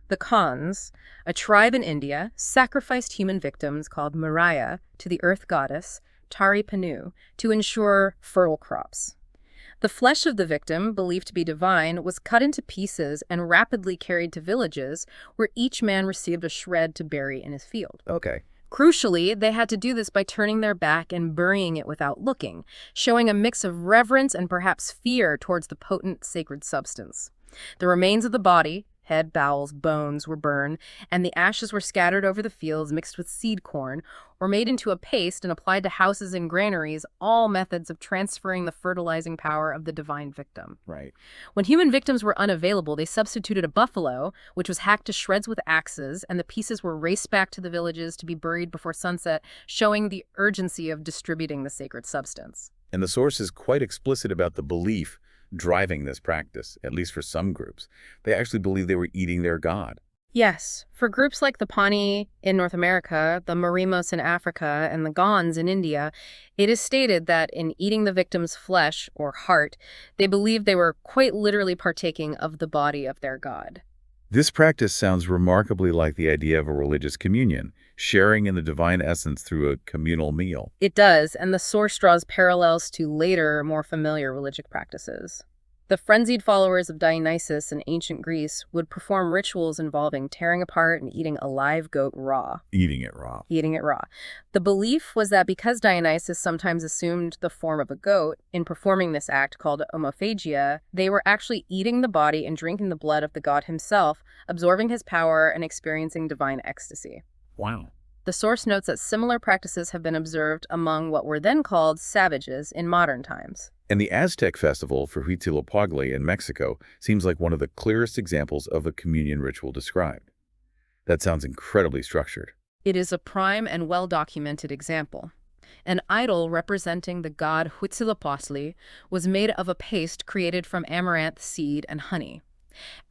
The Khans, a tribe in India, sacrificed human victims called Maria to the earth goddess Tari Panu to ensure fertile crops. The flesh of the victim, believed to be divine, was cut into pieces and rapidly carried to villages where each man received a shred to bury in his field. Okay. Crucially, they had to do this by turning their back and burying it without looking, showing a mix of reverence and perhaps fear towards the potent sacred substance. The remains of the body, head, bowels, bones, were burned, and the ashes were scattered over the fields mixed with seed corn, or made into a paste and applied to houses and granaries, all methods of transferring the fertilizing power of the divine victim. Right. When human victims were unavailable, they substituted a buffalo, which was hacked to shreds with axes, and the pieces were raced back to the villages to be buried before sunset, showing the urgency of distributing the sacred substance. And the source is quite explicit about the belief driving this practice, at least for some groups. They actually believe they were eating their god. Yes, for groups like the Pawnee in North America, the Marimos in Africa, and the Gonds in India, it is stated that in eating the victim's flesh, or heart, they believed they were quite literally partaking of the body of their god. This practice sounds remarkably like the idea of a religious communion, sharing in the divine essence through a communal meal. It does, and the source draws parallels to later, more familiar religious practices. The frenzied followers of Dionysus in ancient Greece would perform rituals involving tearing apart and eating a live goat raw. Eating it raw. Eating it raw. The belief was that because Dionysus sometimes assumed the form of a goat, in performing this act called homophagia, they were actually eating the body and drinking the blood of the god himself, absorbing his power and experiencing divine ecstasy. Wow. The source notes that similar practices have been observed among what were then called savages in modern times. And the Aztec festival for Huitzilopochtli in Mexico seems like one of the clearest examples of a communion ritual described. That sounds incredibly structured. It is a prime and well-documented example. An idol representing the god Huitzilopochtli was made of a paste created from amaranth seed and honey.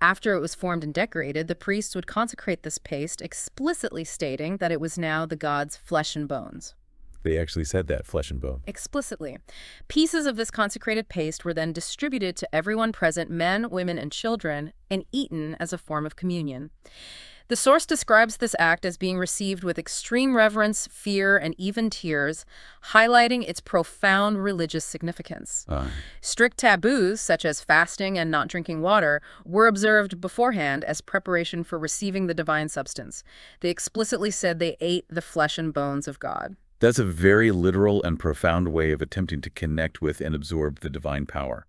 After it was formed and decorated, the priests would consecrate this paste, explicitly stating that it was now the god's flesh and bones. They actually said that, flesh and bone. Explicitly. Pieces of this consecrated paste were then distributed to everyone present, men, women, and children, and eaten as a form of communion. The source describes this act as being received with extreme reverence, fear, and even tears, highlighting its profound religious significance. Strict taboos, such as fasting and not drinking water, were observed beforehand as preparation for receiving the divine substance. They explicitly said they ate the flesh and bones of God. That's a very literal and profound way of attempting to connect with and absorb the divine power.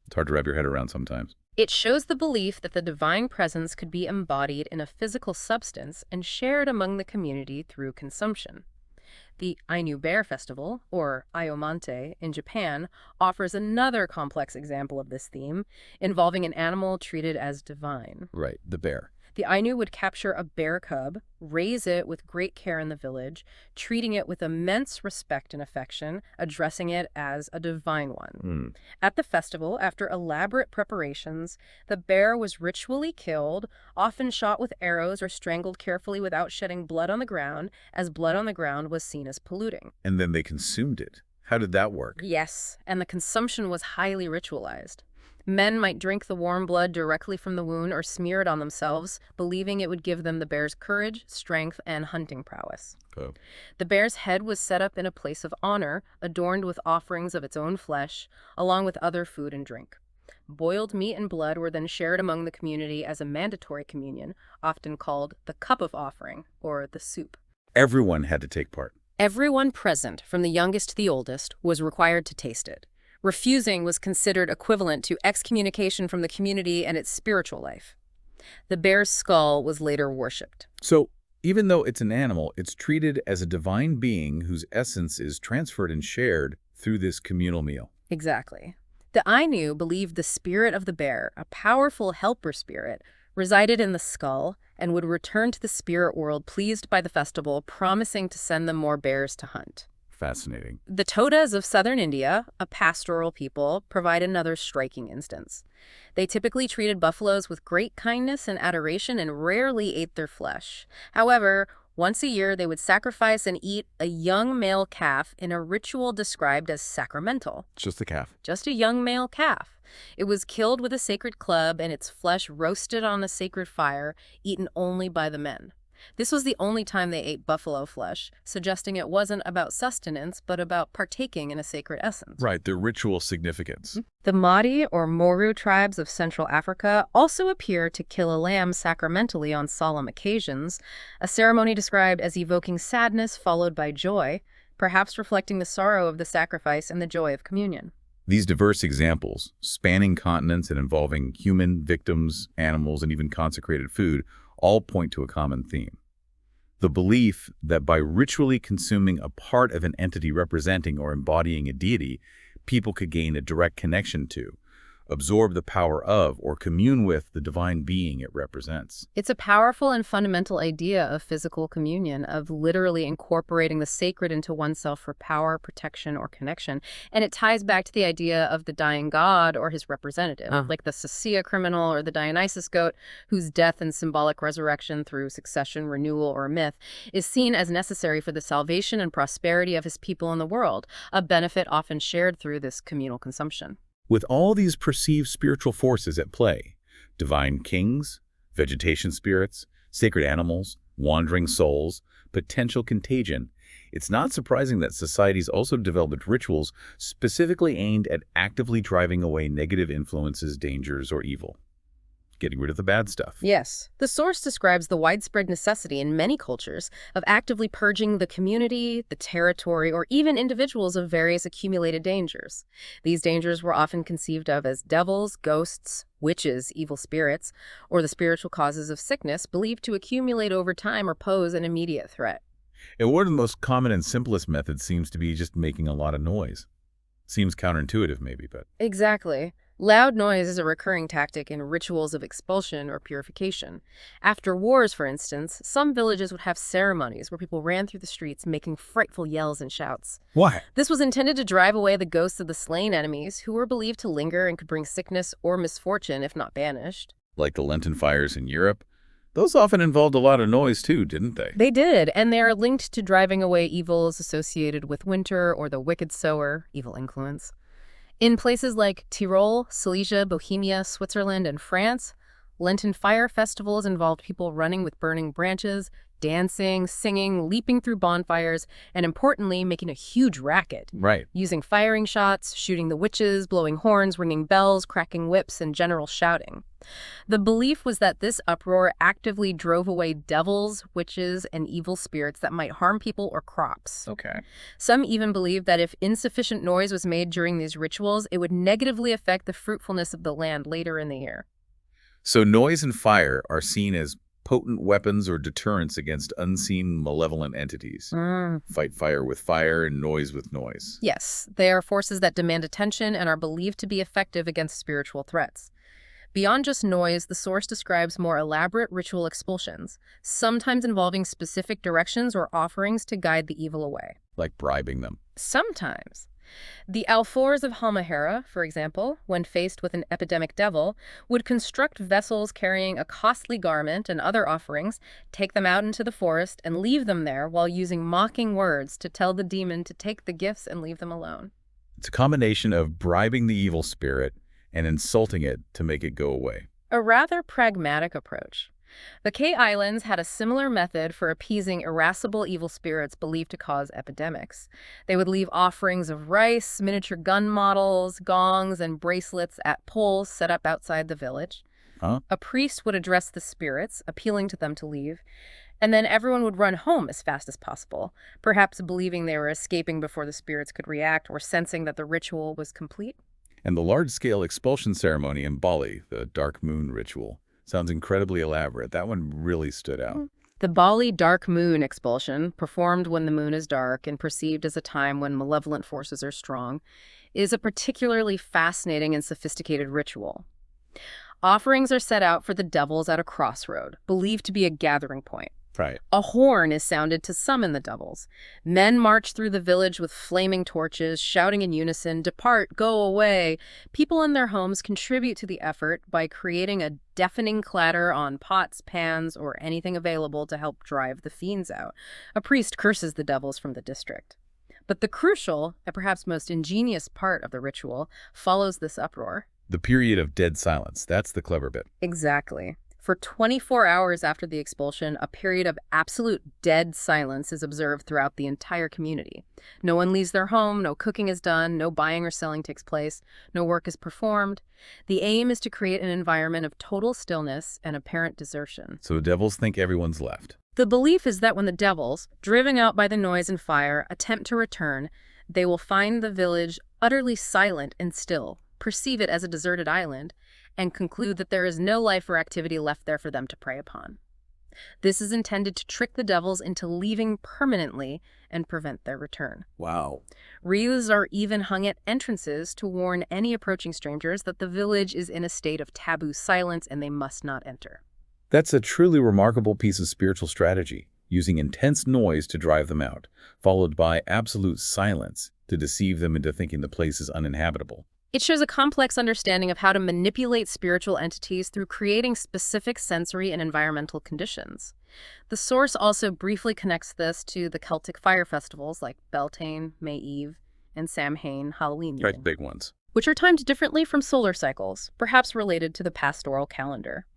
It's hard to wrap your head around sometimes. It shows the belief that the divine presence could be embodied in a physical substance and shared among the community through consumption. The Ainu Bear Festival, or Ayomante, in Japan, offers another complex example of this theme, involving an animal treated as divine. Right, the bear. The Ainu would capture a bear cub, raise it with great care in the village, treating it with immense respect and affection, addressing it as a divine one. At the festival, after elaborate preparations, the bear was ritually killed, often shot with arrows or strangled carefully without shedding blood on the ground, as blood on the ground was seen as polluting. And then they consumed it. How did that work? Yes, and the consumption was highly ritualized. Men might drink the warm blood directly from the wound or smear it on themselves, believing it would give them the bear's courage, strength, and hunting prowess. Oh. The bear's head was set up in a place of honor, adorned with offerings of its own flesh, along with other food and drink. Boiled meat and blood were then shared among the community as a mandatory communion, often called the cup of offering, or the soup. Everyone had to take part. Everyone present, from the youngest to the oldest, was required to taste it. Refusing was considered equivalent to excommunication from the community and its spiritual life. The bear's skull was later worshipped. So, even though it's an animal, it's treated as a divine being whose essence is transferred and shared through this communal meal. Exactly. The Ainu believed the spirit of the bear, a powerful helper spirit, resided in the skull and would return to the spirit world pleased by the festival, promising to send them more bears to hunt. Fascinating. The Todas of southern India, a pastoral people, provide another striking instance. They typically treated buffaloes with great kindness and adoration and rarely ate their flesh. However, once a year they would sacrifice and eat a young male calf in a ritual described as sacramental. Just the calf. Just a young male calf. It was killed with a sacred club and its flesh roasted on a sacred fire, eaten only by the men. This was the only time they ate buffalo flesh, suggesting it wasn't about sustenance, but about partaking in a sacred essence. Right, the ritual significance. The Mahdi or Moru tribes of Central Africa also appear to kill a lamb sacramentally on solemn occasions, a ceremony described as evoking sadness followed by joy, perhaps reflecting the sorrow of the sacrifice and the joy of communion. These diverse examples, spanning continents and involving human, victims, animals, and even consecrated food, all point to a common theme. The belief that by ritually consuming a part of an entity representing or embodying a deity, people could gain a direct connection to, absorb the power of, or commune with the divine being it represents. It's a powerful and fundamental idea of physical communion, of literally incorporating the sacred into oneself for power, protection, or connection. And it ties back to the idea of the dying god or his representative, like the Sasia criminal or the Dionysus goat, whose death and symbolic resurrection through succession, renewal, or myth is seen as necessary for the salvation and prosperity of his people in the world, a benefit often shared through this communal consumption. With all these perceived spiritual forces at play, divine kings, vegetation spirits, sacred animals, wandering souls, potential contagion, it's not surprising that societies also developed rituals specifically aimed at actively driving away negative influences, dangers, or evil. Getting rid of the bad stuff. Yes. The source describes the widespread necessity in many cultures of actively purging the community, the territory, or even individuals of various accumulated dangers. These dangers were often conceived of as devils, ghosts, witches, evil spirits, or the spiritual causes of sickness believed to accumulate over time or pose an immediate threat. And one of the most common and simplest methods seems to be just making a lot of noise. Seems counterintuitive maybe, but... Exactly. Loud noise is a recurring tactic in rituals of expulsion or purification. After wars, for instance, some villages would have ceremonies where people ran through the streets making frightful yells and shouts. Why? This was intended to drive away the ghosts of the slain enemies, who were believed to linger and could bring sickness or misfortune if not banished. Like the Lenten fires in Europe? Those often involved a lot of noise too, didn't they? They did, and they are linked to driving away evils associated with winter or the wicked sower, evil influence. In places like Tyrol, Silesia, Bohemia, Switzerland, and France, Lenten fire festivals involved people running with burning branches, dancing, singing, leaping through bonfires, and importantly, making a huge racket. Right. Using firing shots, shooting the witches, blowing horns, ringing bells, cracking whips, and general shouting. The belief was that this uproar actively drove away devils, witches, and evil spirits that might harm people or crops. Okay. Some even believed that if insufficient noise was made during these rituals, it would negatively affect the fruitfulness of the land later in the year. So noise and fire are seen as potent weapons or deterrents against unseen malevolent entities. Fight fire with fire and noise with noise. Yes, they are forces that demand attention and are believed to be effective against spiritual threats. Beyond just noise, the source describes more elaborate ritual expulsions, sometimes involving specific directions or offerings to guide the evil away. Like bribing them. Sometimes. The Alfoors of Halmahera, for example, when faced with an epidemic devil, would construct vessels carrying a costly garment and other offerings, take them out into the forest, and leave them there while using mocking words to tell the demon to take the gifts and leave them alone. It's a combination of bribing the evil spirit and insulting it to make it go away. A rather pragmatic approach. The K Islands had a similar method for appeasing irascible evil spirits believed to cause epidemics. They would leave offerings of rice, miniature gun models, gongs, and bracelets at poles set up outside the village. Huh? A priest would address the spirits, appealing to them to leave, and then everyone would run home as fast as possible, perhaps believing they were escaping before the spirits could react or sensing that the ritual was complete. And the large-scale expulsion ceremony in Bali, the dark moon ritual, sounds incredibly elaborate. That one really stood out. The Bali dark moon expulsion, performed when the moon is dark and perceived as a time when malevolent forces are strong, is a particularly fascinating and sophisticated ritual. Offerings are set out for the devils at a crossroad, believed to be a gathering point. Right. A horn is sounded to summon the devils. Men march through the village with flaming torches, shouting in unison, "Depart, go away." People in their homes contribute to the effort by creating a deafening clatter on pots, pans, or anything available to help drive the fiends out. A priest curses the devils from the district. But the crucial, and perhaps most ingenious part of the ritual follows this uproar. The period of dead silence. That's the clever bit. Exactly. For 24 hours after the expulsion, a period of absolute dead silence is observed throughout the entire community. No one leaves their home, no cooking is done, no buying or selling takes place, no work is performed. The aim is to create an environment of total stillness and apparent desertion. So the devils think everyone's left. The belief is that when the devils, driven out by the noise and fire, attempt to return, they will find the village utterly silent and still, perceive it as a deserted island, and conclude that there is no life or activity left there for them to prey upon. This is intended to trick the devils into leaving permanently and prevent their return. Wow. Wreaths are even hung at entrances to warn any approaching strangers that the village is in a state of taboo silence and they must not enter. That's a truly remarkable piece of spiritual strategy, using intense noise to drive them out, followed by absolute silence to deceive them into thinking the place is uninhabitable. It shows a complex understanding of how to manipulate spiritual entities through creating specific sensory and environmental conditions. The source also briefly connects this to the Celtic fire festivals like Beltane, May Eve, and Samhain, Halloween, Right, big ones. which are timed differently from solar cycles, perhaps related to the pastoral calendar.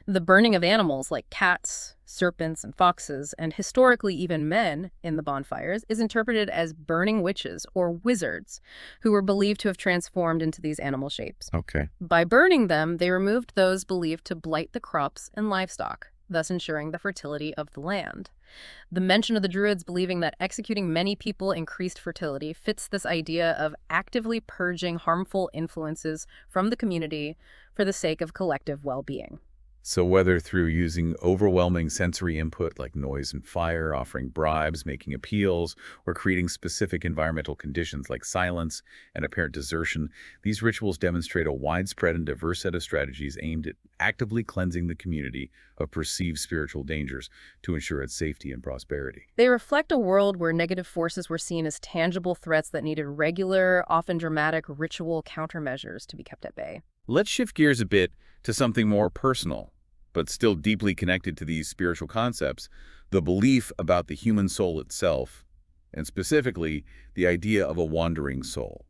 The burning of animals like cats, serpents, and foxes, and historically even men in the bonfires, is interpreted as burning witches or wizards who were believed to have transformed into these animal shapes. Okay. By burning them, they removed those believed to blight the crops and livestock, thus ensuring the fertility of the land. The mention of the Druids believing that executing many people increased fertility fits this idea of actively purging harmful influences from the community for the sake of collective well-being. So whether through using overwhelming sensory input like noise and fire, offering bribes, making appeals, or creating specific environmental conditions like silence and apparent desertion, these rituals demonstrate a widespread and diverse set of strategies aimed at actively cleansing the community of perceived spiritual dangers to ensure its safety and prosperity. They reflect a world where negative forces were seen as tangible threats that needed regular, often dramatic, ritual countermeasures to be kept at bay. Let's shift gears a bit to something more personal, but still deeply connected to these spiritual concepts, the belief about the human soul itself, and specifically the idea of a wandering soul.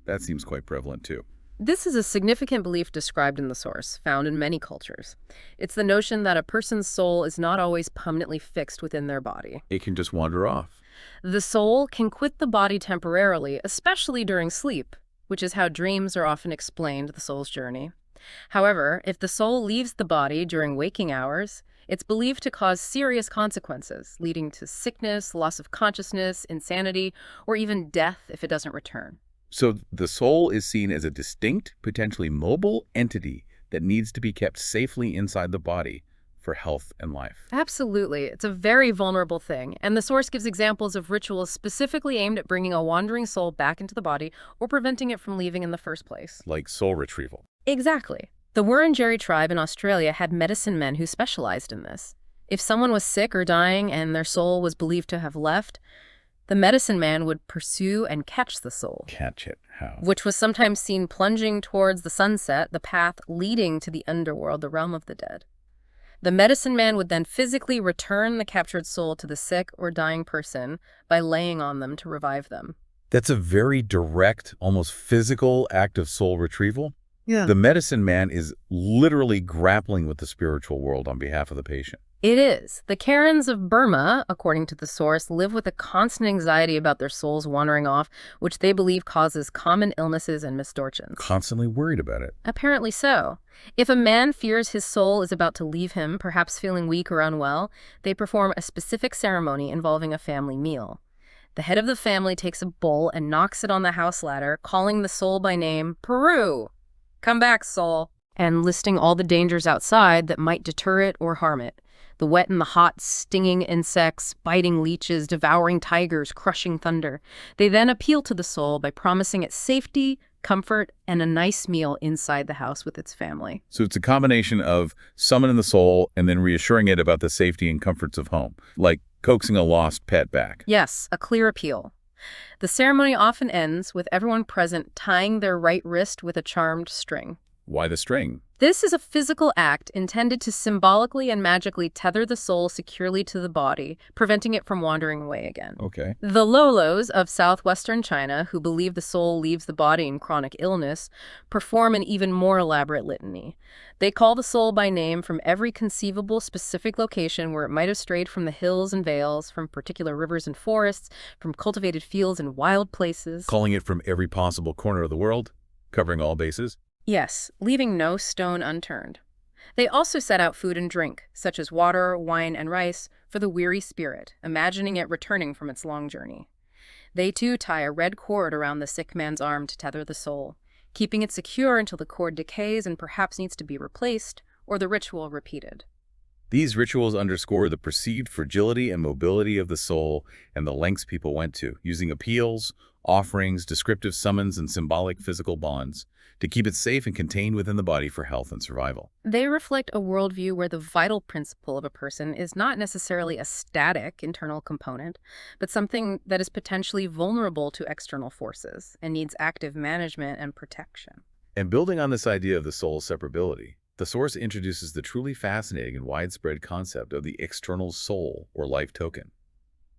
That seems quite prevalent too. This is a significant belief described in the source, found in many cultures. It's the notion that a person's soul is not always permanently fixed within their body. It can just wander off. The soul can quit the body temporarily, especially during sleep, which is how dreams are often explained the soul's journey. However, if the soul leaves the body during waking hours, it's believed to cause serious consequences, leading to sickness, loss of consciousness, insanity, or even death if it doesn't return. So the soul is seen as a distinct, potentially mobile entity that needs to be kept safely inside the body for health and life. Absolutely. It's a very vulnerable thing, and the source gives examples of rituals specifically aimed at bringing a wandering soul back into the body or preventing it from leaving in the first place. Like soul retrieval. Exactly. The Wurundjeri tribe in Australia had medicine men who specialized in this. If someone was sick or dying and their soul was believed to have left, the medicine man would pursue and catch the soul. Catch it. How? Which was sometimes seen plunging towards the sunset, the path leading to the underworld, the realm of the dead. The medicine man would then physically return the captured soul to the sick or dying person by laying on them to revive them. That's a very direct, almost physical act of soul retrieval. Yeah. The medicine man is literally grappling with the spiritual world on behalf of the patient. It is. The Karens of Burma, according to the source, live with a constant anxiety about their souls wandering off, which they believe causes common illnesses and misfortunes. Constantly worried about it. Apparently so. If a man fears his soul is about to leave him, perhaps feeling weak or unwell, they perform a specific ceremony involving a family meal. The head of the family takes a bowl and knocks it on the house ladder, calling the soul by name, Peru. Come back, soul. And listing all the dangers outside that might deter it or harm it. The wet and the hot, stinging insects, biting leeches, devouring tigers, crushing thunder. They then appeal to the soul by promising it safety, comfort, and a nice meal inside the house with its family. So it's a combination of summoning the soul and then reassuring it about the safety and comforts of home, like coaxing a lost pet back. Yes, a clear appeal. The ceremony often ends with everyone present tying their right wrist with a charmed string. Why the string? This is a physical act intended to symbolically and magically tether the soul securely to the body, preventing it from wandering away again. Okay. The Lolos of southwestern China, who believe the soul leaves the body in chronic illness, perform an even more elaborate litany. They call the soul by name from every conceivable specific location where it might have strayed from the hills and vales, from particular rivers and forests, from cultivated fields and wild places. Calling it from every possible corner of the world, covering all bases. Yes, leaving no stone unturned. They also set out food and drink, such as water, wine, and rice, for the weary spirit, imagining it returning from its long journey. They too tie a red cord around the sick man's arm to tether the soul, keeping it secure until the cord decays and perhaps needs to be replaced, or the ritual repeated. These rituals underscore the perceived fragility and mobility of the soul and the lengths people went to, using appeals, offerings, descriptive summons, and symbolic physical bonds to keep it safe and contained within the body for health and survival. They reflect a worldview where the vital principle of a person is not necessarily a static internal component, but something that is potentially vulnerable to external forces and needs active management and protection. And building on this idea of the soul's separability, the source introduces the truly fascinating and widespread concept of the external soul or life token.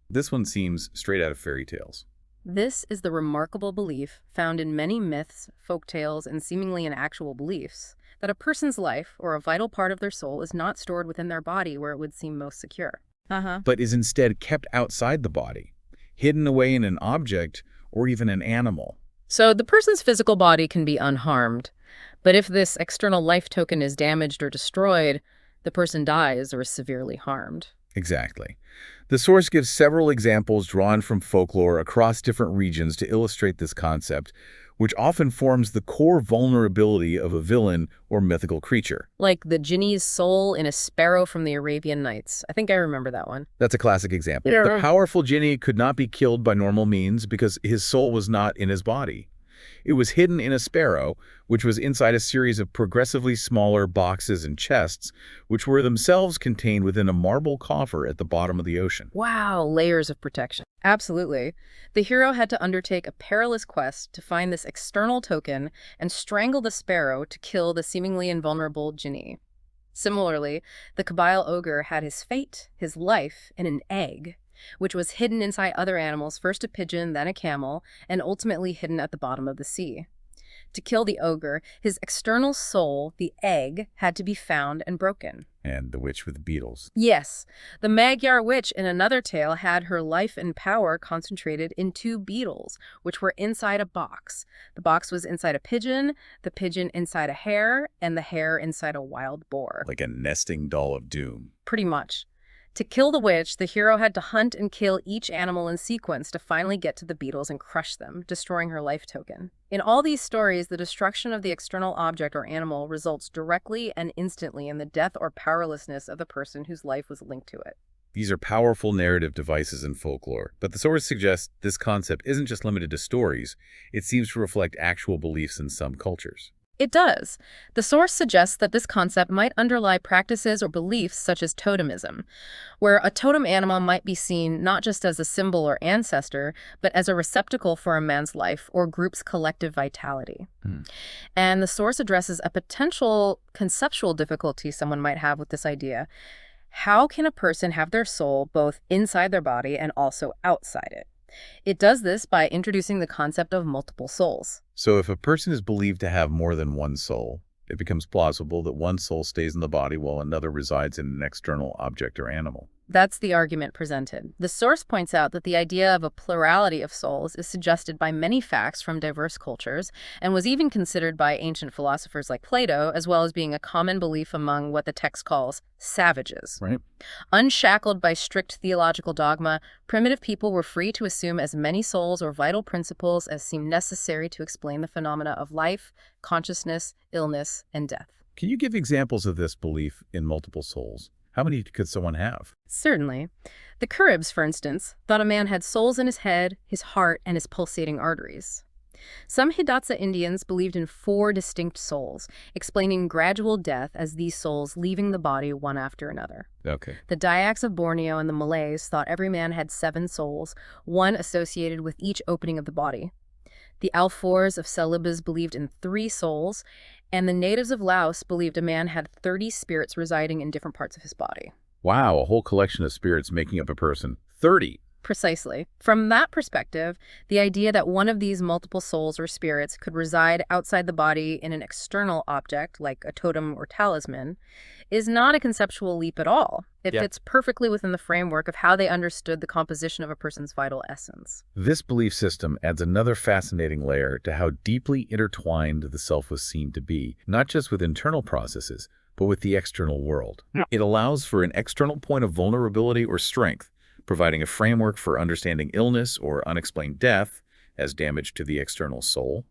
This one seems straight out of fairy tales. This is the remarkable belief found in many myths, folktales, and seemingly in actual beliefs that a person's life or a vital part of their soul is not stored within their body where it would seem most secure. But is instead kept outside the body, hidden away in an object or even an animal. So the person's physical body can be unharmed, but if this external life token is damaged or destroyed, the person dies or is severely harmed. Exactly. The source gives several examples drawn from folklore across different regions to illustrate this concept, which often forms the core vulnerability of a villain or mythical creature. Like the genie's soul in a sparrow from the Arabian Nights. I think I remember that one. That's a classic example. Yeah. The powerful genie could not be killed by normal means because his soul was not in his body. It was hidden in a sparrow, which was inside a series of progressively smaller boxes and chests, which were themselves contained within a marble coffer at the bottom of the ocean. Wow, layers of protection. Absolutely. The hero had to undertake a perilous quest to find this external token and strangle the sparrow to kill the seemingly invulnerable genie. Similarly, the Kabyle ogre had his fate, his life, in an egg, which was hidden inside other animals, first a pigeon, then a camel, and ultimately hidden at the bottom of the sea. To kill the ogre, his external soul, the egg, had to be found and broken. And the witch with beetles. Yes, the Magyar witch in another tale had her life and power concentrated in 2 beetles, which were inside a box. The box was inside a pigeon, the pigeon inside a hare, and the hare inside a wild boar. Like a nesting doll of doom. Pretty much. To kill the witch, the hero had to hunt and kill each animal in sequence to finally get to the beetles and crush them, destroying her life token. In all these stories, the destruction of the external object or animal results directly and instantly in the death or powerlessness of the person whose life was linked to it. These are powerful narrative devices in folklore, but the source suggests this concept isn't just limited to stories. It seems to reflect actual beliefs in some cultures. It does. The source suggests that this concept might underlie practices or beliefs such as totemism, where a totem animal might be seen not just as a symbol or ancestor, but as a receptacle for a man's life or group's collective vitality. And the source addresses a potential conceptual difficulty someone might have with this idea. How can a person have their soul both inside their body and also outside it? It does this by introducing the concept of multiple souls. So if a person is believed to have more than one soul, it becomes plausible that one soul stays in the body while another resides in an external object or animal. That's the argument presented. The source points out that the idea of a plurality of souls is suggested by many facts from diverse cultures and was even considered by ancient philosophers like Plato, as well as being a common belief among what the text calls savages. Right. Unshackled by strict theological dogma, primitive people were free to assume as many souls or vital principles as seemed necessary to explain the phenomena of life, consciousness, illness, and death. Can you give examples of this belief in multiple souls? How many could someone have? Certainly. The Caribs, for instance, thought a man had souls in his head, his heart, and his pulsating arteries. Some Hidatsa Indians believed in 4 distinct souls, explaining gradual death as these souls leaving the body one after another. Okay. The Dayaks of Borneo and the Malays thought every man had 7 souls, one associated with each opening of the body. The Alfoors of Celebes believed in 3 souls, and the natives of Laos believed a man had 30 spirits residing in different parts of his body. Wow, a whole collection of spirits making up a person. 30. Precisely. From that perspective, the idea that one of these multiple souls or spirits could reside outside the body in an external object, like a totem or talisman, is not a conceptual leap at all. It fits perfectly within the framework of how they understood the composition of a person's vital essence. This belief system adds another fascinating layer to how deeply intertwined the self was seen to be, not just with internal processes, but with the external world. It allows for an external point of vulnerability or strength, providing a framework for understanding illness or unexplained death as damage to the external soul,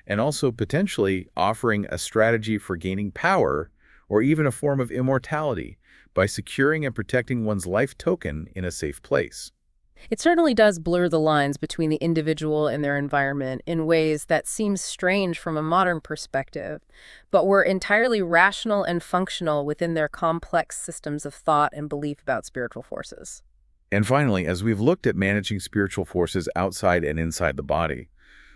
and also potentially offering a strategy for gaining power or even a form of immortality by securing and protecting one's life token in a safe place. It certainly does blur the lines between the individual and their environment in ways that seem strange from a modern perspective, but were entirely rational and functional within their complex systems of thought and belief about spiritual forces. And finally, as we've looked at managing spiritual forces outside and inside the body,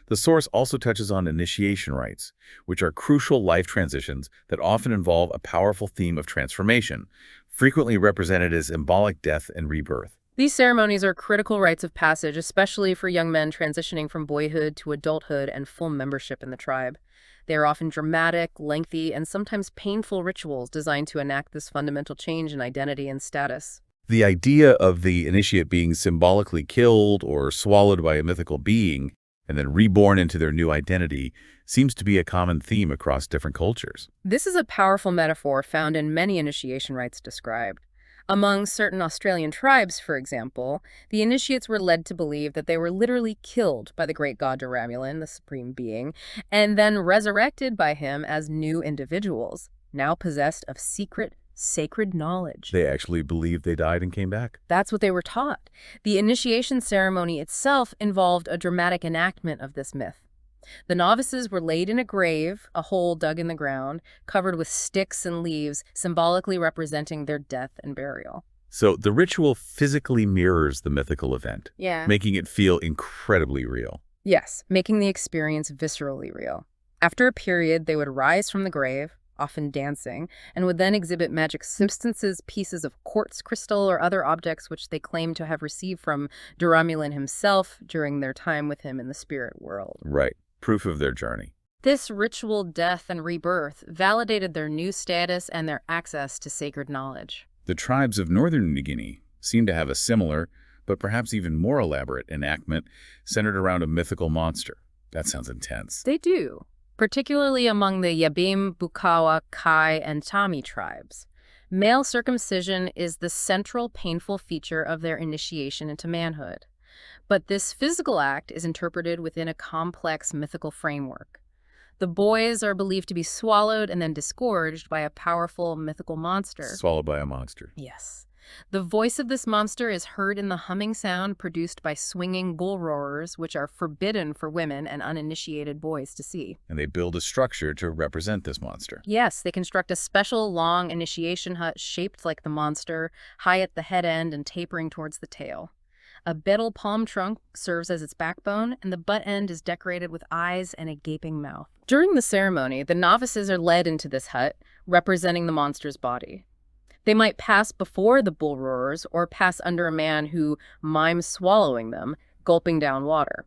the source also touches on initiation rites, which are crucial life transitions that often involve a powerful theme of transformation, frequently represented as symbolic death and rebirth. These ceremonies are critical rites of passage, especially for young men transitioning from boyhood to adulthood and full membership in the tribe. They are often dramatic, lengthy, and sometimes painful rituals designed to enact this fundamental change in identity and status. The idea of the initiate being symbolically killed or swallowed by a mythical being and then reborn into their new identity seems to be a common theme across different cultures. This is a powerful metaphor found in many initiation rites described. Among certain Australian tribes, for example, the initiates were led to believe that they were literally killed by the great god Duramulan, the supreme being, and then resurrected by him as new individuals, now possessed of secret, sacred knowledge. They actually believed they died and came back. That's what they were taught. The initiation ceremony itself involved a dramatic enactment of this myth. The novices were laid in a grave, a hole dug in the ground, covered with sticks and leaves, symbolically representing their death and burial. So the ritual physically mirrors the mythical event, making it feel incredibly real. Yes, making the experience viscerally real. After a period, they would rise from the grave, often dancing, and would then exhibit magic substances, pieces of quartz crystal, or other objects which they claimed to have received from Duramulan himself during their time with him in the spirit world. Right. Proof of their journey. This ritual death and rebirth validated their new status and their access to sacred knowledge. The tribes of northern New Guinea seem to have a similar, but perhaps even more elaborate enactment centered around a mythical monster. That sounds intense. They do, particularly among the Yabim, Bukawa, Kai, and Tami tribes. Male circumcision is the central painful feature of their initiation into manhood. But this physical act is interpreted within a complex mythical framework. The boys are believed to be swallowed and then disgorged by a powerful mythical monster. Swallowed by a monster. Yes. The voice of this monster is heard in the humming sound produced by swinging bull roarers, which are forbidden for women and uninitiated boys to see. And they build a structure to represent this monster. Yes, they construct a special long initiation hut shaped like the monster, high at the head end and tapering towards the tail. A betel palm trunk serves as its backbone, and the butt end is decorated with eyes and a gaping mouth. During the ceremony, the novices are led into this hut, representing the monster's body. They might pass before the bull roarers or pass under a man who mimes swallowing them, gulping down water.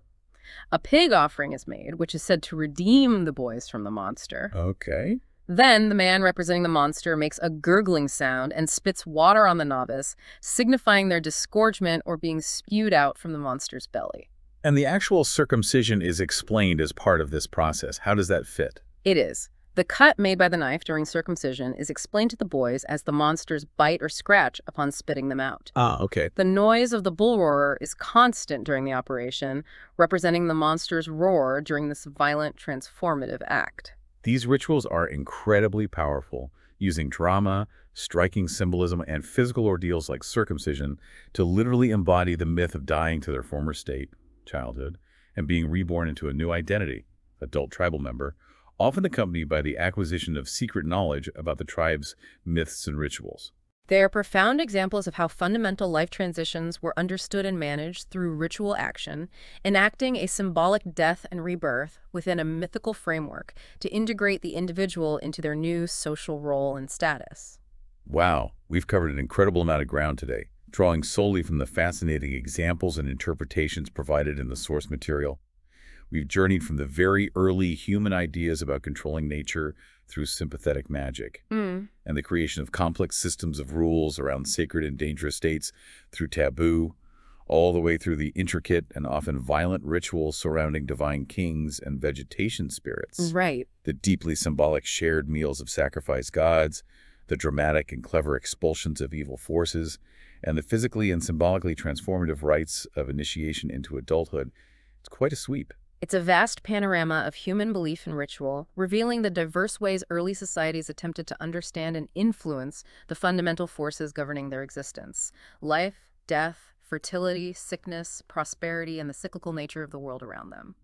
A pig offering is made, which is said to redeem the boys from the monster. Okay. Then the man representing the monster makes a gurgling sound and spits water on the novice, signifying their disgorgement or being spewed out from the monster's belly. And the actual circumcision is explained as part of this process. How does that fit? It is. The cut made by the knife during circumcision is explained to the boys as the monster's bite or scratch upon spitting them out. Ah, okay. The noise of the bull roarer is constant during the operation, representing the monster's roar during this violent, transformative act. These rituals are incredibly powerful, using drama, striking symbolism, and physical ordeals like circumcision to literally embody the myth of dying to their former state, childhood, and being reborn into a new identity, adult tribal member, often accompanied by the acquisition of secret knowledge about the tribe's myths and rituals. They are profound examples of how fundamental life transitions were understood and managed through ritual action, enacting a symbolic death and rebirth within a mythical framework to integrate the individual into their new social role and status. Wow, we've covered an incredible amount of ground today, drawing solely from the fascinating examples and interpretations provided in the source material. We've journeyed from the very early human ideas about controlling nature through sympathetic magic, and the creation of complex systems of rules around sacred and dangerous states through taboo, all the way through the intricate and often violent rituals surrounding divine kings and vegetation spirits. Right. The deeply symbolic shared meals of sacrificed gods, the dramatic and clever expulsions of evil forces, and the physically and symbolically transformative rites of initiation into adulthood. It's quite a sweep. It's a vast panorama of human belief and ritual, revealing the diverse ways early societies attempted to understand and influence the fundamental forces governing their existence: life, death, fertility, sickness, prosperity, and the cyclical nature of the world around them.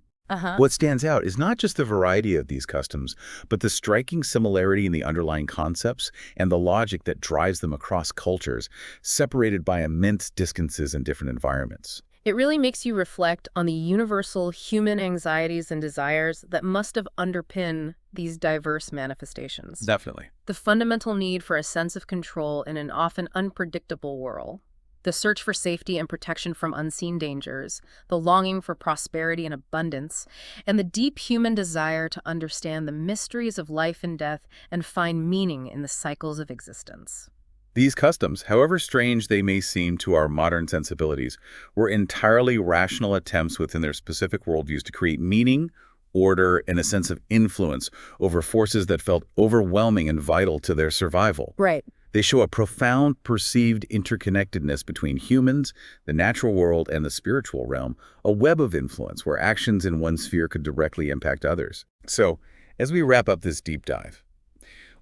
What stands out is not just the variety of these customs, but the striking similarity in the underlying concepts and the logic that drives them across cultures, separated by immense distances in different environments. It really makes you reflect on the universal human anxieties and desires that must have underpinned these diverse manifestations. Definitely. The fundamental need for a sense of control in an often unpredictable world, the search for safety and protection from unseen dangers, the longing for prosperity and abundance, and the deep human desire to understand the mysteries of life and death and find meaning in the cycles of existence. These customs, however strange they may seem to our modern sensibilities, were entirely rational attempts within their specific worldviews to create meaning, order, and a sense of influence over forces that felt overwhelming and vital to their survival. Right. They show a profound perceived interconnectedness between humans, the natural world, and the spiritual realm, a web of influence where actions in one sphere could directly impact others. So, as we wrap up this deep dive,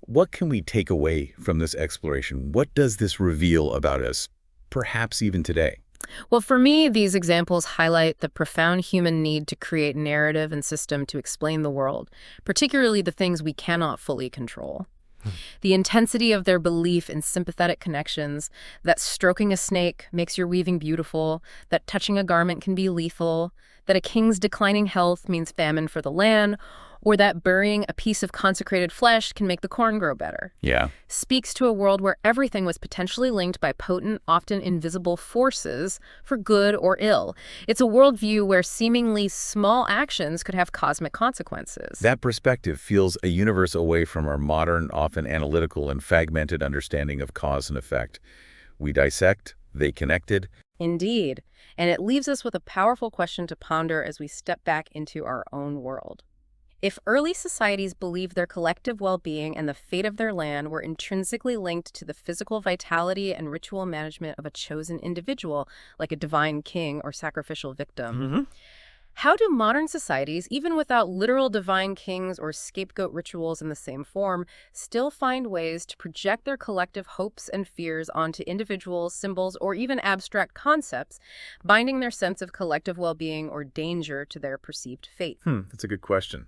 what can we take away from this exploration? What does this reveal about us, perhaps even today? Well, for me, these examples highlight the profound human need to create narrative and system to explain the world, particularly the things we cannot fully control. The intensity of their belief in sympathetic connections, that stroking a snake makes your weaving beautiful, that touching a garment can be lethal, that a king's declining health means famine for the land, or that burying a piece of consecrated flesh can make the corn grow better. Yeah. Speaks to a world where everything was potentially linked by potent, often invisible forces for good or ill. It's a worldview where seemingly small actions could have cosmic consequences. That perspective feels a universe away from our modern, often analytical and fragmented understanding of cause and effect. We dissect, they connected. Indeed. And it leaves us with a powerful question to ponder as we step back into our own world. If early societies believed their collective well-being and the fate of their land were intrinsically linked to the physical vitality and ritual management of a chosen individual, like a divine king or sacrificial victim, how do modern societies, even without literal divine kings or scapegoat rituals in the same form, still find ways to project their collective hopes and fears onto individuals, symbols, or even abstract concepts, binding their sense of collective well-being or danger to their perceived fate? That's a good question.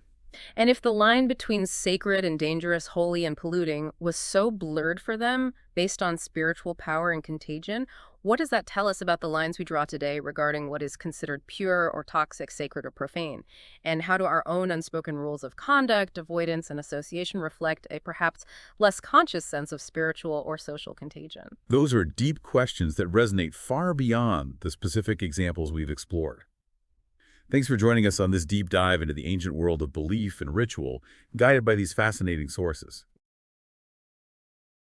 And if the line between sacred and dangerous, holy and polluting, was so blurred for them based on spiritual power and contagion, what does that tell us about the lines we draw today regarding what is considered pure or toxic, sacred or profane? And how do our own unspoken rules of conduct, avoidance, and association reflect a perhaps less conscious sense of spiritual or social contagion? Those are deep questions that resonate far beyond the specific examples we've explored. Thanks for joining us on this deep dive into the ancient world of belief and ritual, guided by these fascinating sources.